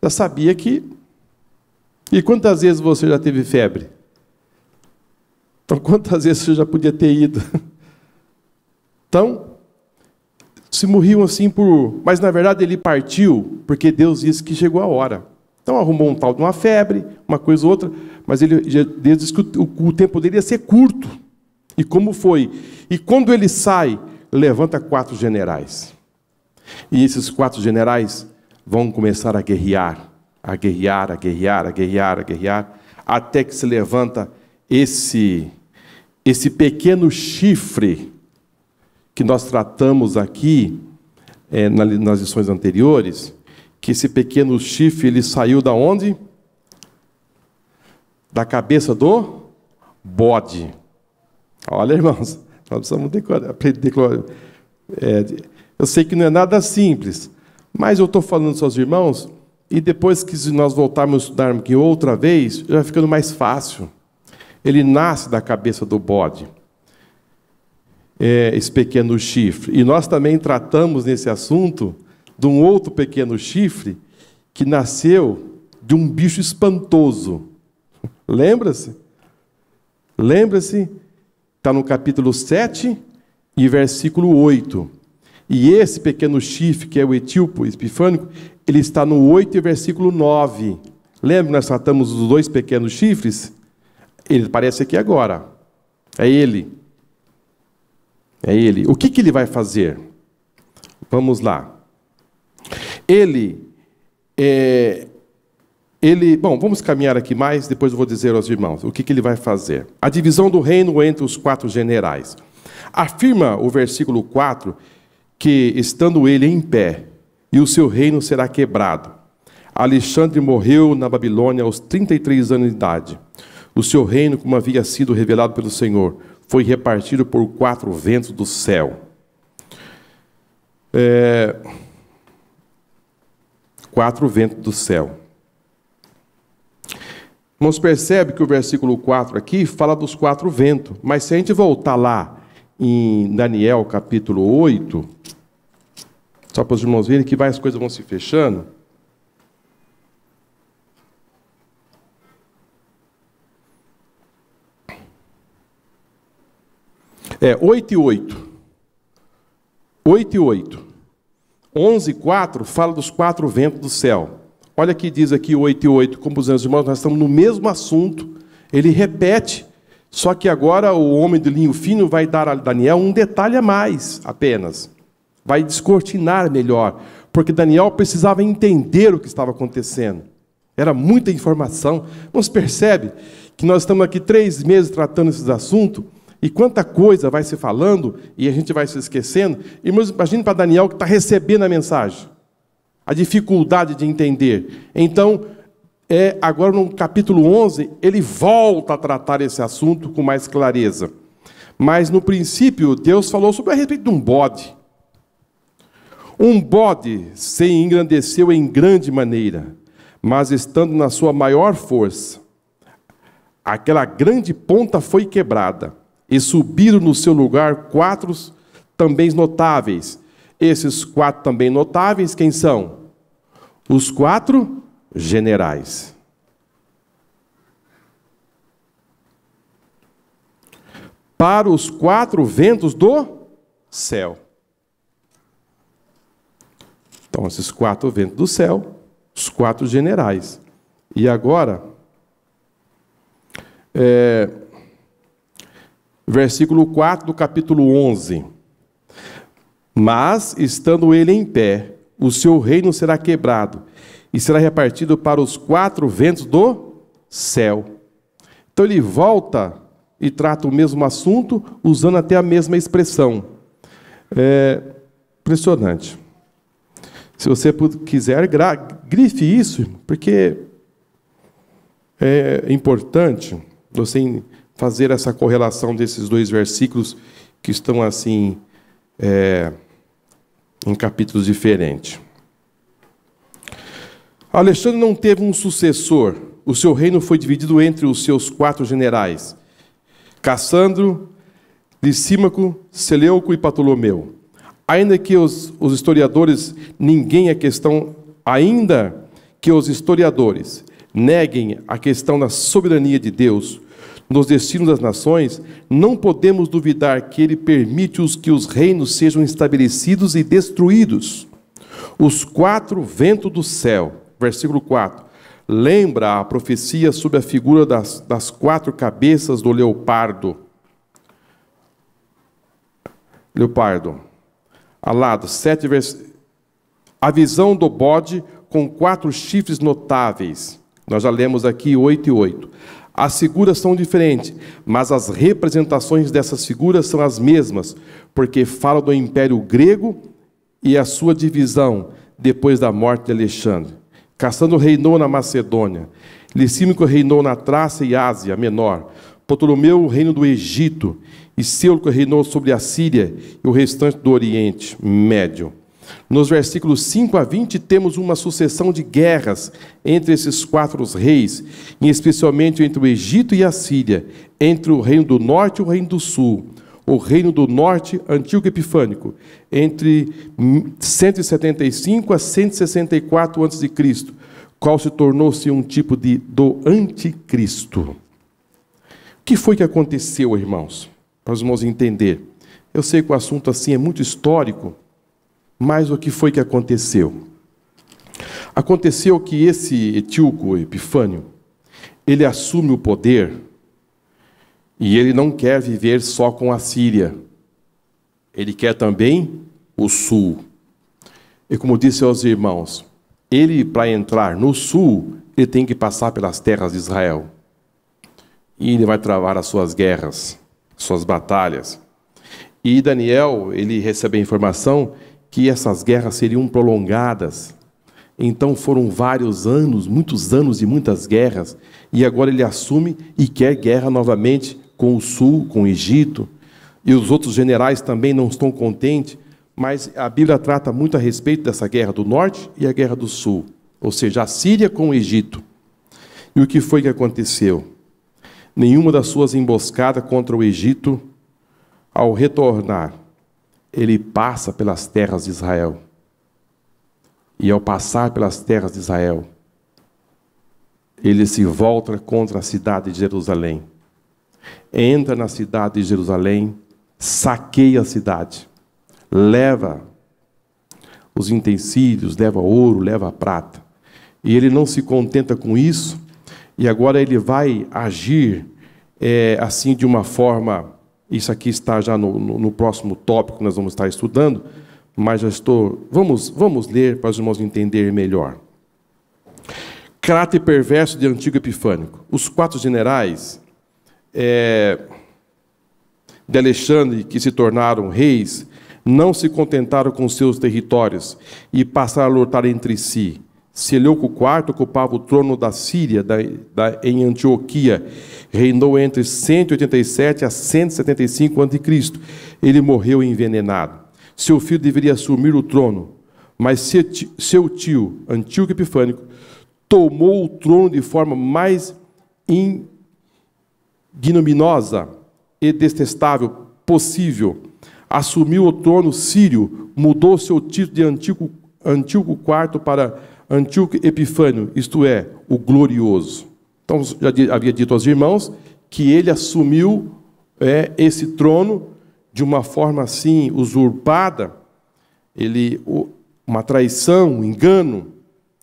já sabia que E quantas vezes você já teve febre? Então, quantas vezes você já podia ter ido? Então, se morriam assim por... Mas, na verdade, ele partiu porque Deus disse que chegou a hora. Então, arrumou um tal de uma febre, uma coisa ou outra, mas Deus disse que o tempo dele ia ser curto. E como foi? E quando ele sai, levanta 4 generais. E esses 4 generais vão começar a guerrear, até que se levanta esse pequeno chifre que nós tratamos aqui nas lições anteriores, que esse pequeno chifre ele saiu da onde? Da cabeça do bode. Olha, irmãos, nós precisamos aprender. Eu sei que não é nada simples, mas eu estou falando aos irmãos, e depois que nós voltarmos a estudar aqui outra vez, já vai ficando mais fácil. Ele nasce da cabeça do bode, esse pequeno chifre. E nós também tratamos nesse assunto de um outro pequeno chifre que nasceu de um bicho espantoso. Lembra-se? Lembra-se? Está no capítulo 7 e versículo 8. E esse pequeno chifre, que é o etíope epifânico, ele está no 8 e versículo 9. Lembra que nós tratamos dos 2 pequenos chifres? Ele aparece aqui agora. É ele. É ele. O que ele vai fazer? Vamos lá. Bom, vamos caminhar aqui mais, depois eu vou dizer aos irmãos o que ele vai fazer. A divisão do reino entre os 4 generais. Afirma o versículo 4 que, estando ele em pé, e o seu reino será quebrado. Alexandre morreu na Babilônia aos 33 anos de idade. O seu reino, como havia sido revelado pelo Senhor, foi repartido por 4 ventos do céu. 4 ventos do céu. Irmãos, percebe que o versículo 4 aqui fala dos 4 ventos, mas se a gente voltar lá em Daniel capítulo 8, só para os irmãos verem que várias coisas vão se fechando. 8 e 8. 8 e 8. 11 e 4 fala dos 4 ventos do céu. Olha que diz aqui 8 e 8. Como os irmãos, nós estamos no mesmo assunto. Ele repete. Só que agora o homem do linho fino vai dar a Daniel um detalhe a mais, apenas. Vai descortinar melhor. Porque Daniel precisava entender o que estava acontecendo. Era muita informação. Você percebe que nós estamos aqui 3 meses tratando esses assuntos, e quanta coisa vai se falando, e a gente vai se esquecendo. Irmãos, imagine para Daniel que está recebendo a mensagem. A dificuldade de entender. Então, agora no capítulo 11, ele volta a tratar esse assunto com mais clareza. Mas, no princípio, Deus falou sobre a respeito de um bode. Um bode se engrandeceu em grande maneira, mas estando na sua maior força, aquela grande ponta foi quebrada, e subiram no seu lugar 4 também notáveis. Esses 4 também notáveis, quem são? Os 4 generais. Para os 4 ventos do céu. Então, esses 4 ventos do céu, os 4 generais. E agora, versículo 4 do capítulo 11. Mas, estando ele em pé, o seu reino será quebrado, e será repartido para os 4 ventos do céu. Então ele volta e trata o mesmo assunto, usando até a mesma expressão. Impressionante. Se você quiser, grife isso, porque é importante você fazer essa correlação desses 2 versículos que estão assim em capítulos diferentes. Alexandre não teve um sucessor. O seu reino foi dividido entre os seus 4 generais: Cassandro, Lisímaco, Seleuco e Ptolomeu. Ainda que os historiadores neguem a questão da soberania de Deus nos destinos das nações, não podemos duvidar que Ele permite que os reinos sejam estabelecidos e destruídos. Os 4 ventos do céu, versículo 4, lembra a profecia sobre a figura das 4 cabeças do leopardo. Alado, 7 versículos. A visão do bode com 4 chifres notáveis. Nós já lemos aqui 8 e 8. As figuras são diferentes, mas as representações dessas figuras são as mesmas, porque falam do Império Grego e a sua divisão depois da morte de Alexandre. Cassandro reinou na Macedônia, Licímaco reinou na Trácia e Ásia Menor, Ptolomeu o reino do Egito, e Séleuco reinou sobre a Síria e o restante do Oriente Médio. Nos versículos 5 a 20, temos uma sucessão de guerras entre esses 4 reis, e especialmente entre o Egito e a Síria, entre o reino do norte e o reino do sul. O reino do norte, Antíoco Epifânico, entre 175 a 164 a.C., qual se tornou-se um tipo do anticristo. O que foi que aconteceu, irmãos? Para os irmãos entenderem. Eu sei que o assunto assim é muito histórico, mas o que foi que aconteceu? Aconteceu que esse Antíoco Epifânio, ele assume o poder e ele não quer viver só com a Síria. Ele quer também o sul. E como disse aos irmãos, ele, para entrar no sul, ele tem que passar pelas terras de Israel. E ele vai travar as suas guerras, suas batalhas. E Daniel, ele recebe a informação que essas guerras seriam prolongadas. Então foram vários anos, muitos anos e muitas guerras, e agora ele assume e quer guerra novamente com o sul, com o Egito, e os outros generais também não estão contentes, mas a Bíblia trata muito a respeito dessa guerra do norte e a guerra do sul, ou seja, a Síria com o Egito. E o que foi que aconteceu? Nenhuma das suas emboscadas contra o Egito, ao retornar, ele passa pelas terras de Israel. E ao passar pelas terras de Israel, ele se volta contra a cidade de Jerusalém. Entra na cidade de Jerusalém, saqueia a cidade, leva os utensílios, leva ouro, leva prata. E ele não se contenta com isso, e agora ele vai agir assim de uma forma. Isso aqui está já no próximo tópico que nós vamos estar estudando, mas já estou. Vamos ler para os irmãos entenderem melhor. Caráter perverso de Antíoco Epifânico. Os 4 generais de Alexandre, que se tornaram reis, não se contentaram com seus territórios e passaram a lutar entre si. Seleuco IV ocupava o trono da Síria, em Antioquia. Reinou entre 187 a 175 a.C. Ele morreu envenenado. Seu filho deveria assumir o trono, mas seu tio, Antíoco Epifânico, tomou o trono de forma mais ignominiosa e detestável possível. Assumiu o trono sírio, mudou seu título de Antíoco IV para Antíoco Epifânio, isto é, o glorioso. Então, já havia dito aos irmãos que ele assumiu esse trono de uma forma assim usurpada, uma traição, um engano,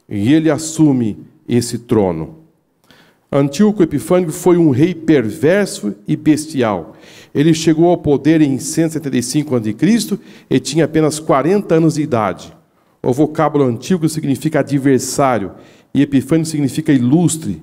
e ele assume esse trono. Antíoco Epifânio foi um rei perverso e bestial. Ele chegou ao poder em 175 a.C. e tinha apenas 40 anos de idade. O vocábulo antigo significa adversário e Epifânio significa ilustre,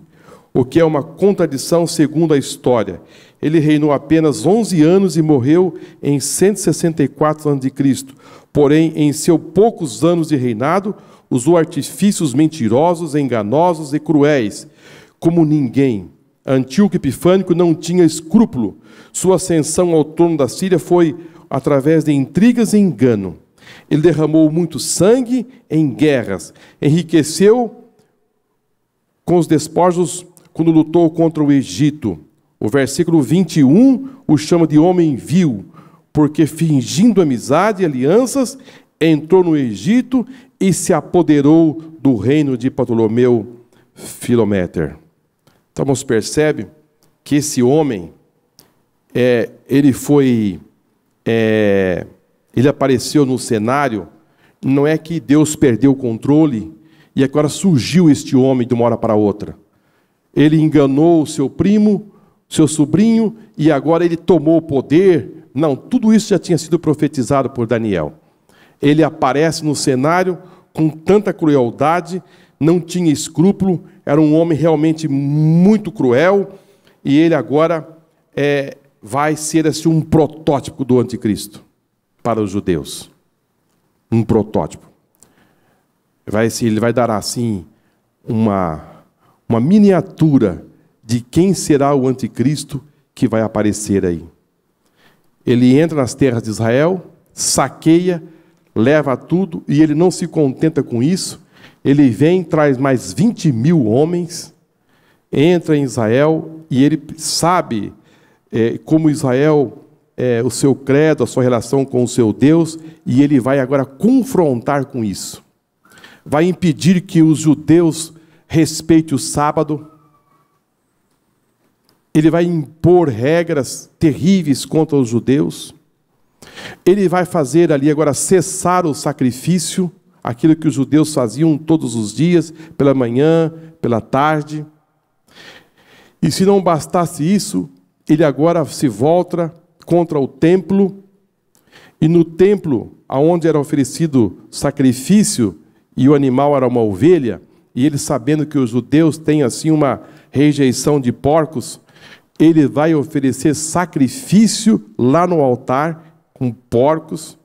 o que é uma contradição segundo a história. Ele reinou apenas 11 anos e morreu em 164 a.C. Porém, em seus poucos anos de reinado, usou artifícios mentirosos, enganosos e cruéis, como ninguém. Antíoco Epifânico não tinha escrúpulo. Sua ascensão ao trono da Síria foi através de intrigas e engano. Ele derramou muito sangue em guerras, enriqueceu com os despojos quando lutou contra o Egito. O versículo 21 o chama de homem vil, porque fingindo amizade e alianças, entrou no Egito e se apoderou do reino de Ptolomeu Filometer. Então, você percebe que esse homem, ele apareceu no cenário, não é que Deus perdeu o controle e agora surgiu este homem de uma hora para outra. Ele enganou o seu primo, seu sobrinho, e agora ele tomou o poder. Não, tudo isso já tinha sido profetizado por Daniel. Ele aparece no cenário com tanta crueldade, não tinha escrúpulo, era um homem realmente muito cruel, e ele agora vai ser assim, um protótipo do anticristo para os judeus. Um protótipo. Ele vai dar assim uma miniatura de quem será o anticristo que vai aparecer aí. Ele entra nas terras de Israel, saqueia, leva tudo, e ele não se contenta com isso. Ele vem, traz mais 20.000 homens, entra em Israel, e ele sabe como Israel o seu credo, a sua relação com o seu Deus, e ele vai agora confrontar com isso. Vai impedir que os judeus respeitem o sábado. Ele vai impor regras terríveis contra os judeus. Ele vai fazer ali agora cessar o sacrifício, aquilo que os judeus faziam todos os dias, pela manhã, pela tarde. E se não bastasse isso, ele agora se volta contra o templo, e no templo, aonde era oferecido sacrifício, e o animal era uma ovelha, e ele sabendo que os judeus têm assim uma rejeição de porcos, ele vai oferecer sacrifício lá no altar, com porcos,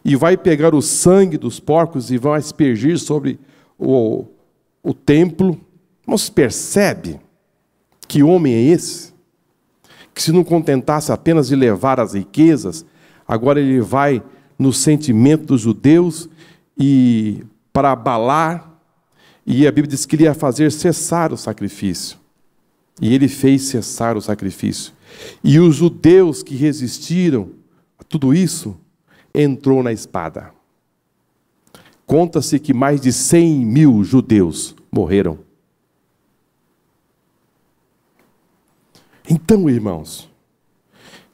e vai pegar o sangue dos porcos e vai aspergir sobre o templo. Você percebe que homem é esse? Que se não contentasse apenas de levar as riquezas, agora ele vai no sentimento dos judeus e para abalar, e a Bíblia diz que ele ia fazer cessar o sacrifício. E ele fez cessar o sacrifício. E os judeus que resistiram a tudo isso, entrou na espada. Conta-se que mais de 100.000 judeus morreram. Então, irmãos,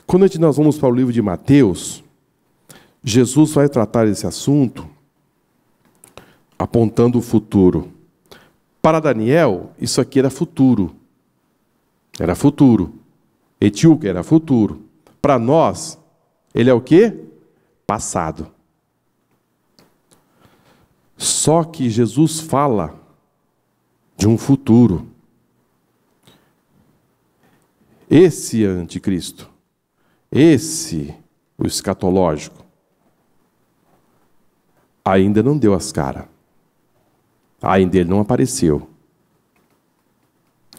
quando nós vamos para o livro de Mateus, Jesus vai tratar esse assunto apontando o futuro. Para Daniel, isso aqui era futuro. Era futuro. Etíope era futuro. Para nós, ele é o quê? Passado. Só que Jesus fala de um futuro. Esse anticristo, o escatológico, ainda não deu as caras. Ainda ele não apareceu.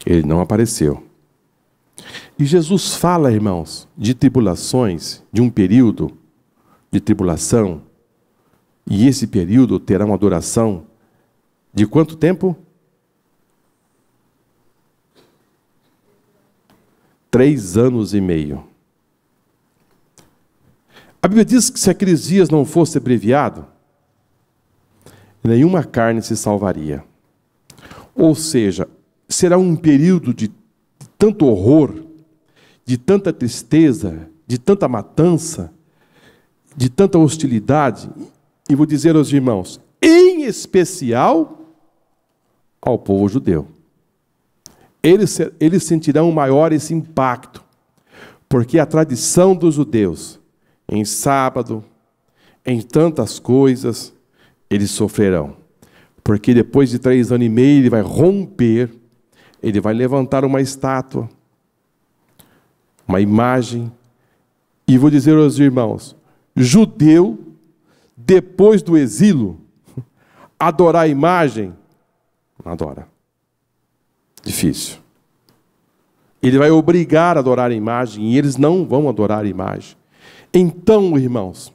Ele não apareceu. E Jesus fala, irmãos, de tribulações, de um período de tribulação, e esse período terá uma duração de quanto tempo? 3 anos e meio. A Bíblia diz que se aqueles dias não fosse abreviado, nenhuma carne se salvaria. Ou seja, será um período de tanto horror, de tanta tristeza, de tanta matança, de tanta hostilidade, e vou dizer aos irmãos, em especial ao povo judeu. Eles sentirão maior esse impacto, porque a tradição dos judeus, em sábado, em tantas coisas, eles sofrerão. Porque depois de 3 anos e meio, ele vai romper, ele vai levantar uma estátua, uma imagem, e vou dizer aos irmãos, judeu, depois do exílio, adorar a imagem, não adora. Difícil. Ele vai obrigar a adorar a imagem, e eles não vão adorar a imagem. Então, irmãos,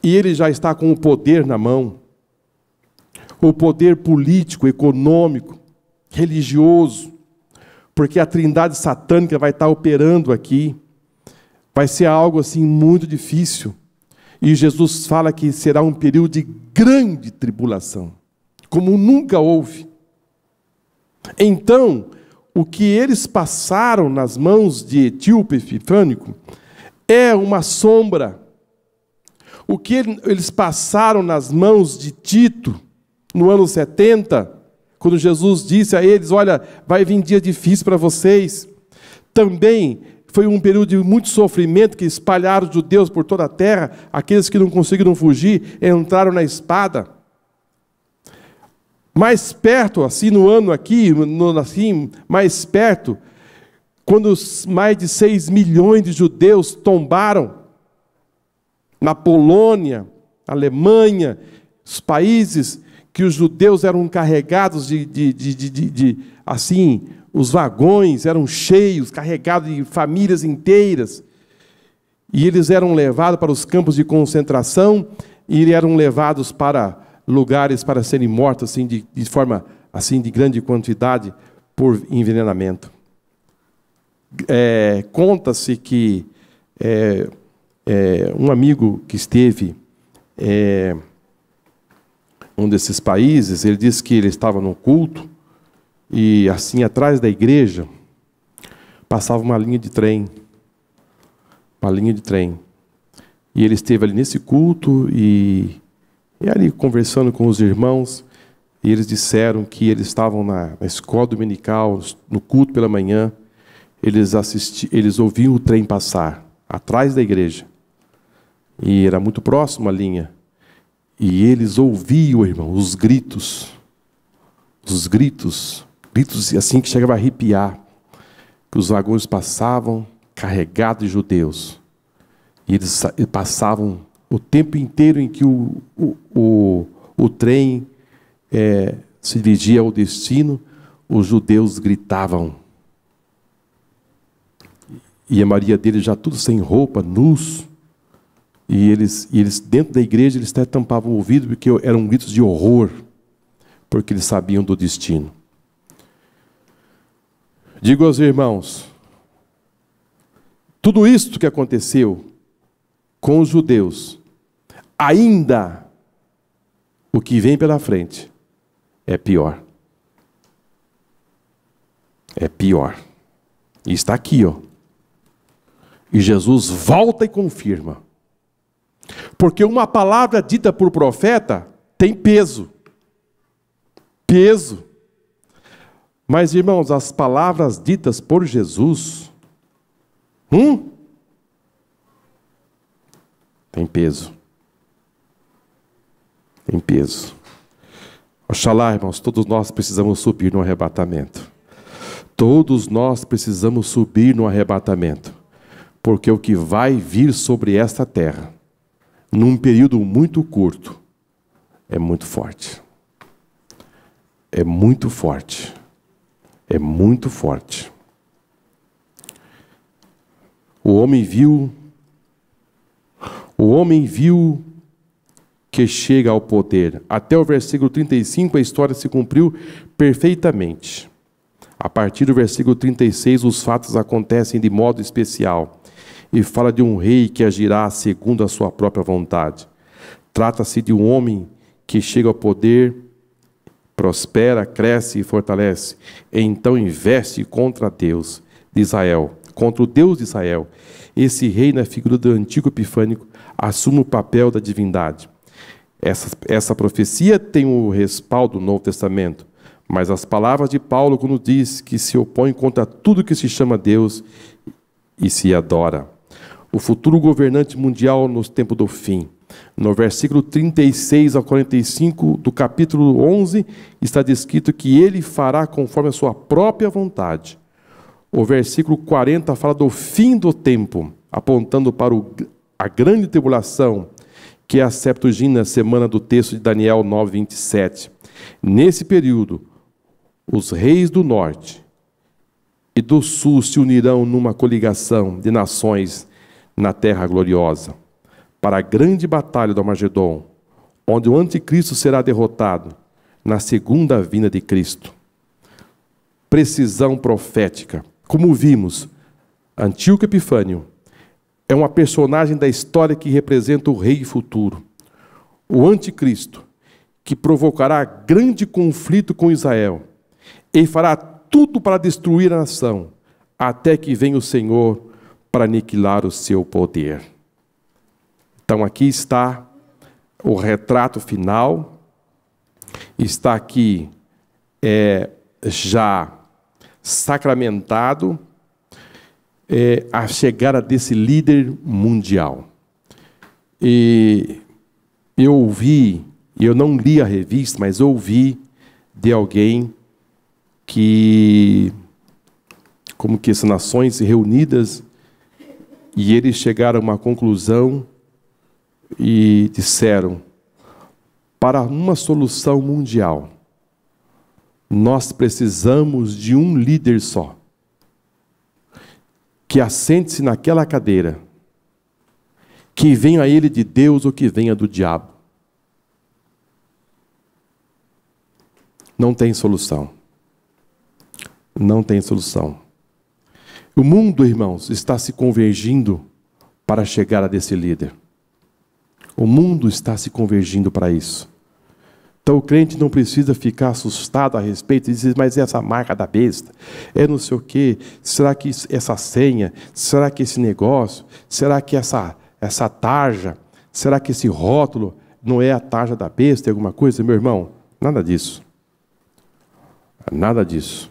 e ele já está com o poder na mão, o poder político, econômico, religioso, porque a trindade satânica vai estar operando aqui, vai ser algo assim muito difícil, e Jesus fala que será um período de grande tribulação, como nunca houve. Então, o que eles passaram nas mãos de Etíope Epifânico é uma sombra. O que eles passaram nas mãos de Tito, no ano 70, quando Jesus disse a eles, olha, vai vir dia difícil para vocês. Também foi um período de muito sofrimento, que espalharam os judeus por toda a terra. Aqueles que não conseguiram fugir, entraram na espada. Mais perto, assim, no ano aqui, assim, mais perto, quando mais de 6 milhões de judeus tombaram na Polônia, Alemanha, os países que os judeus eram carregados assim, os vagões eram cheios, carregados de famílias inteiras, e eles eram levados para os campos de concentração, e eram levados para lugares para serem mortos assim, de forma assim, de grande quantidade, por envenenamento. Conta-se que um amigo que esteve um desses países, ele disse que ele estava num culto, e assim, atrás da igreja, passava uma linha de trem. Uma linha de trem. E ele esteve ali nesse culto, e ali conversando com os irmãos, e eles disseram que eles estavam na escola dominical, no culto pela manhã, eles ouviam o trem passar, atrás da igreja. E era muito próximo a linha. E eles ouviam, irmão, os gritos assim que chegava a arrepiar, que os vagões passavam carregados de judeus. E eles passavam o tempo inteiro em que o trem se dirigia ao destino, os judeus gritavam. E a maioria deles já tudo sem roupa, nus. E eles dentro da igreja, eles até tampavam o ouvido, porque eram gritos de horror, porque eles sabiam do destino. Digo aos irmãos, tudo isto que aconteceu com os judeus, ainda o que vem pela frente é pior. É pior. E está aqui, ó. E Jesus volta e confirma. Porque uma palavra dita por profeta tem peso. Peso. Mas, irmãos, as palavras ditas por Jesus, tem peso. Tem peso. Oxalá, irmãos, todos nós precisamos subir no arrebatamento. Todos nós precisamos subir no arrebatamento. Porque o que vai vir sobre esta terra, num período muito curto, é muito forte. É muito forte. É muito forte. O homem viu que chega ao poder. Até o versículo 35, a história se cumpriu perfeitamente. A partir do versículo 36, os fatos acontecem de modo especial. E fala de um rei que agirá segundo a sua própria vontade. Trata-se de um homem que chega ao poder, prospera, cresce e fortalece. E então investe contra Deus de Israel, contra o Deus de Israel. Esse rei, na figura do antigo Epifânico, assume o papel da divindade. Essa profecia tem o respaldo do Novo Testamento, mas as palavras de Paulo, quando diz que se opõe contra tudo que se chama Deus e se adora. O futuro governante mundial nos tempos do fim. No versículo 36 ao 45 do capítulo 11, está descrito que ele fará conforme a sua própria vontade. O versículo 40 fala do fim do tempo, apontando para a grande tribulação, que é a Septuaginta semana do texto de Daniel 9, 27. Nesse período, os reis do norte e do sul se unirão numa coligação de nações na terra gloriosa, para a grande batalha do Armagedon, onde o anticristo será derrotado na segunda vinda de Cristo. Precisão profética. Como vimos, Antíoco Epifânio é uma personagem da história que representa o rei futuro, o anticristo, que provocará grande conflito com Israel e fará tudo para destruir a nação, até que venha o Senhor para aniquilar o seu poder. Então aqui está o retrato final, está aqui já sacramentado a chegada desse líder mundial. E eu ouvi, eu não li a revista, mas ouvi de alguém que, como que as nações reunidas, e eles chegaram a uma conclusão e disseram: para uma solução mundial, nós precisamos de um líder só, que assente-se naquela cadeira, que venha ele de Deus ou que venha do diabo. Não tem solução. Não tem solução. O mundo, irmãos, está se convergindo para a chegada desse líder. O mundo está se convergindo para isso. Então o crente não precisa ficar assustado a respeito e dizer: mas essa marca da besta, não sei o quê, será que essa senha, será que esse negócio, será que essa tarja, será que esse rótulo não é a tarja da besta, alguma coisa? Meu irmão, nada disso. Nada disso.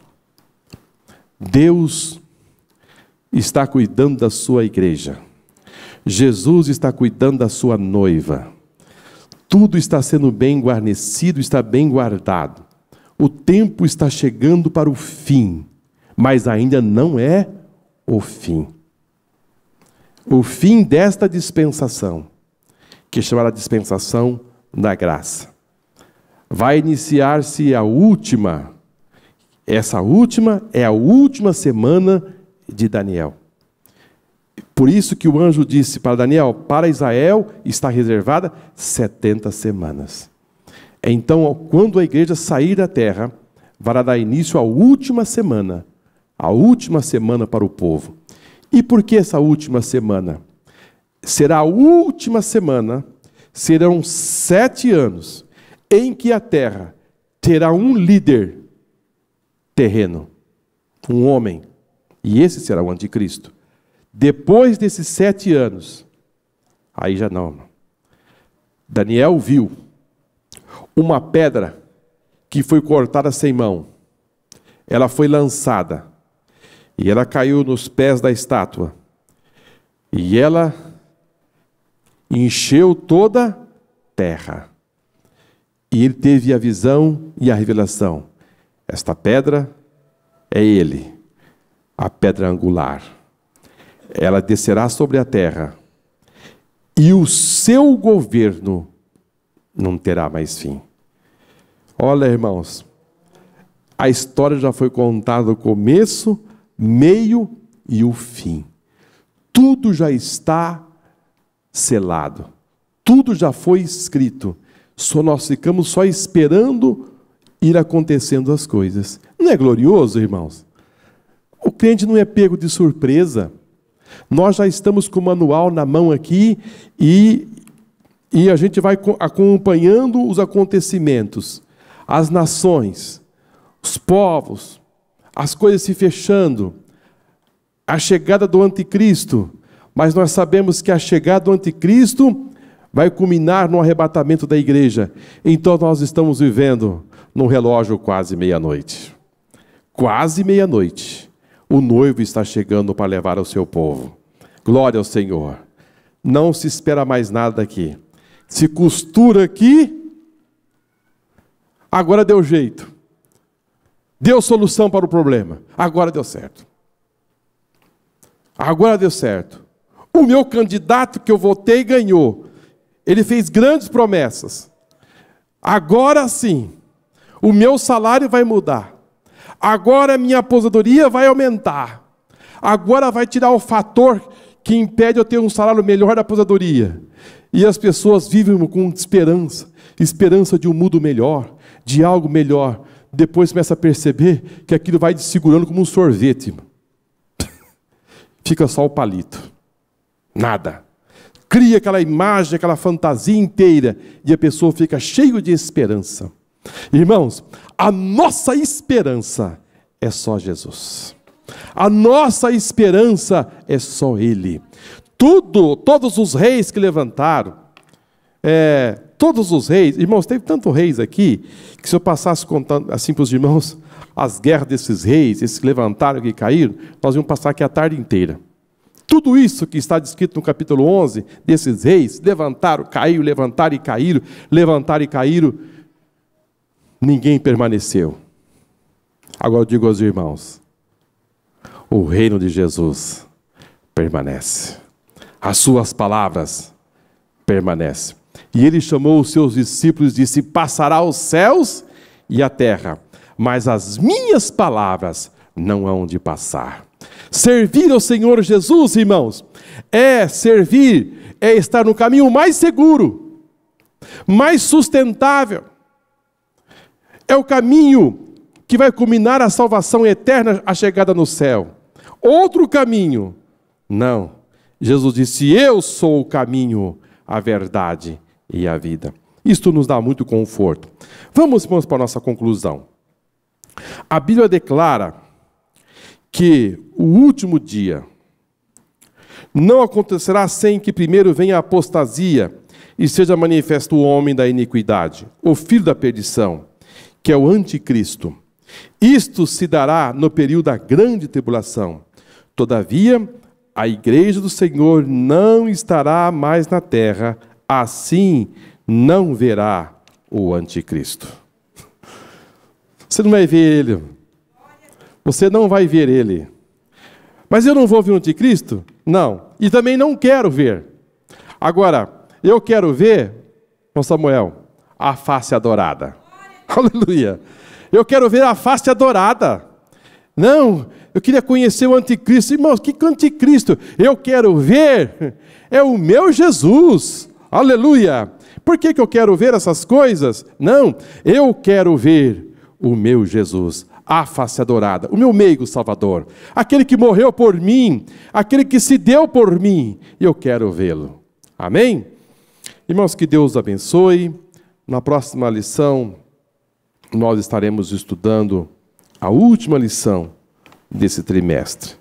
Deus está cuidando da sua igreja. Jesus está cuidando da sua noiva. Tudo está sendo bem guarnecido, está bem guardado. O tempo está chegando para o fim, mas ainda não é o fim. O fim desta dispensação, que é chamada dispensação da graça. Vai iniciar-se a última. Essa última é a última semana de Daniel. Por isso que o anjo disse para Daniel: para Israel está reservada 70 semanas. Então, quando a igreja sair da terra, vai dar início à última semana. A última semana para o povo. E por que essa última semana? Será a última semana, serão 7 anos, em que a terra terá um líder terreno, um homem, e esse será o anticristo. Depois desses 7 anos, aí já não. Daniel viu uma pedra que foi cortada sem mão. Ela foi lançada, e ela caiu nos pés da estátua, e ela encheu toda a terra. E ele teve a visão e a revelação: esta pedra é ele, a pedra angular. Ela descerá sobre a terra, e o seu governo não terá mais fim. Olha, irmãos, a história já foi contada, o começo, meio e o fim. Tudo já está selado, tudo já foi escrito. Nós ficamos só esperando ir acontecendo as coisas. Não é glorioso, irmãos? O crente não é pego de surpresa. Nós já estamos com o manual na mão aqui e a gente vai acompanhando os acontecimentos, as nações, os povos, as coisas se fechando, a chegada do anticristo. Mas nós sabemos que a chegada do anticristo vai culminar no arrebatamento da igreja. Então nós estamos vivendo num relógio quase meia-noite. Quase meia-noite. O noivo está chegando para levar o seu povo. Glória ao Senhor. Não se espera mais nada aqui. Se costura aqui, agora deu jeito. Deu solução para o problema. Agora deu certo. Agora deu certo. O meu candidato que eu votei ganhou. Ele fez grandes promessas. Agora sim, o meu salário vai mudar. Agora a minha aposentadoria vai aumentar. Agora vai tirar o fator que impede eu ter um salário melhor da aposentadoria. E as pessoas vivem com esperança. Esperança de um mundo melhor, de algo melhor. Depois começa a perceber que aquilo vai segurando como um sorvete. Fica só o palito. Nada. Cria aquela imagem, aquela fantasia inteira, e a pessoa fica cheia de esperança. Irmãos, a nossa esperança é só Jesus. A nossa esperança é só Ele. Todos os reis que levantaram, todos os reis, irmãos, teve tanto reis aqui, que se eu passasse contando assim para os irmãos, as guerras desses reis, esses que levantaram, que caíram, nós íamos passar aqui a tarde inteira. Tudo isso que está descrito no capítulo 11, desses reis, levantaram, caíram, levantaram e caíram, levantaram e caíram, ninguém permaneceu. Agora eu digo aos irmãos, o reino de Jesus permanece. As suas palavras permanecem. E ele chamou os seus discípulos e disse, passará os céus e a terra, mas as minhas palavras não hão de passar. Servir ao Senhor Jesus, irmãos, é servir, é estar no caminho mais seguro, mais sustentável. É o caminho que vai culminar a salvação eterna, a chegada no céu. Outro caminho, não. Jesus disse, eu sou o caminho, a verdade e a vida. Isto nos dá muito conforto. Vamos para a nossa conclusão. A Bíblia declara que o último dia não acontecerá sem que primeiro venha a apostasia e seja manifesto o homem da iniquidade, o filho da perdição, que é o anticristo. Isto se dará no período da grande tribulação. Todavia, a igreja do Senhor não estará mais na terra, assim não verá o anticristo. Você não vai ver ele. Você não vai ver ele. Mas eu não vou ver o anticristo? Não. E também não quero ver. Agora, eu quero ver, João Samuel, a face adorada. Aleluia. Eu quero ver a face adorada. Não, eu queria conhecer o anticristo. Irmãos, que anticristo? Eu quero ver, é o meu Jesus. Aleluia. Por que eu quero ver essas coisas? Não, eu quero ver o meu Jesus, a face adorada, o meu meigo Salvador, aquele que morreu por mim, aquele que se deu por mim, eu quero vê-lo. Amém? Irmãos, que Deus abençoe. Na próxima lição, nós estaremos estudando a última lição desse trimestre,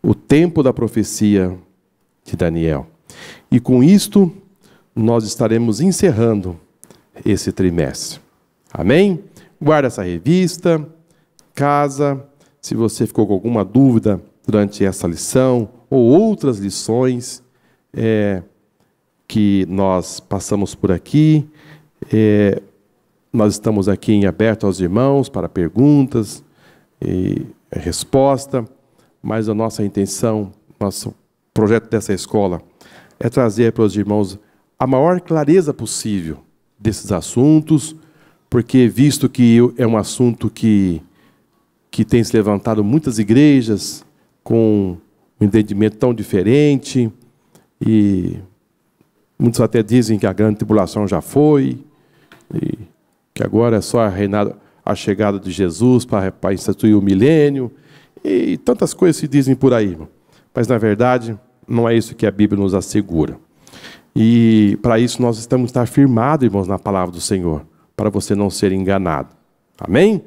o tempo da profecia de Daniel. E com isto, nós estaremos encerrando esse trimestre. Amém? Guarda essa revista, casa, se você ficou com alguma dúvida durante essa lição, ou outras lições que nós passamos por aqui, nós estamos aqui em aberto aos irmãos para perguntas e resposta, mas a nossa intenção, nosso projeto dessa escola é trazer para os irmãos a maior clareza possível desses assuntos, porque visto que é um assunto que tem se levantado muitas igrejas com um entendimento tão diferente, e muitos até dizem que a grande tribulação já foi, e que agora é só a chegada de Jesus para instituir o milênio, e tantas coisas se dizem por aí, irmão. Mas, na verdade, não é isso que a Bíblia nos assegura. E, para isso, nós estamos firmados, irmãos, na palavra do Senhor, para você não ser enganado. Amém?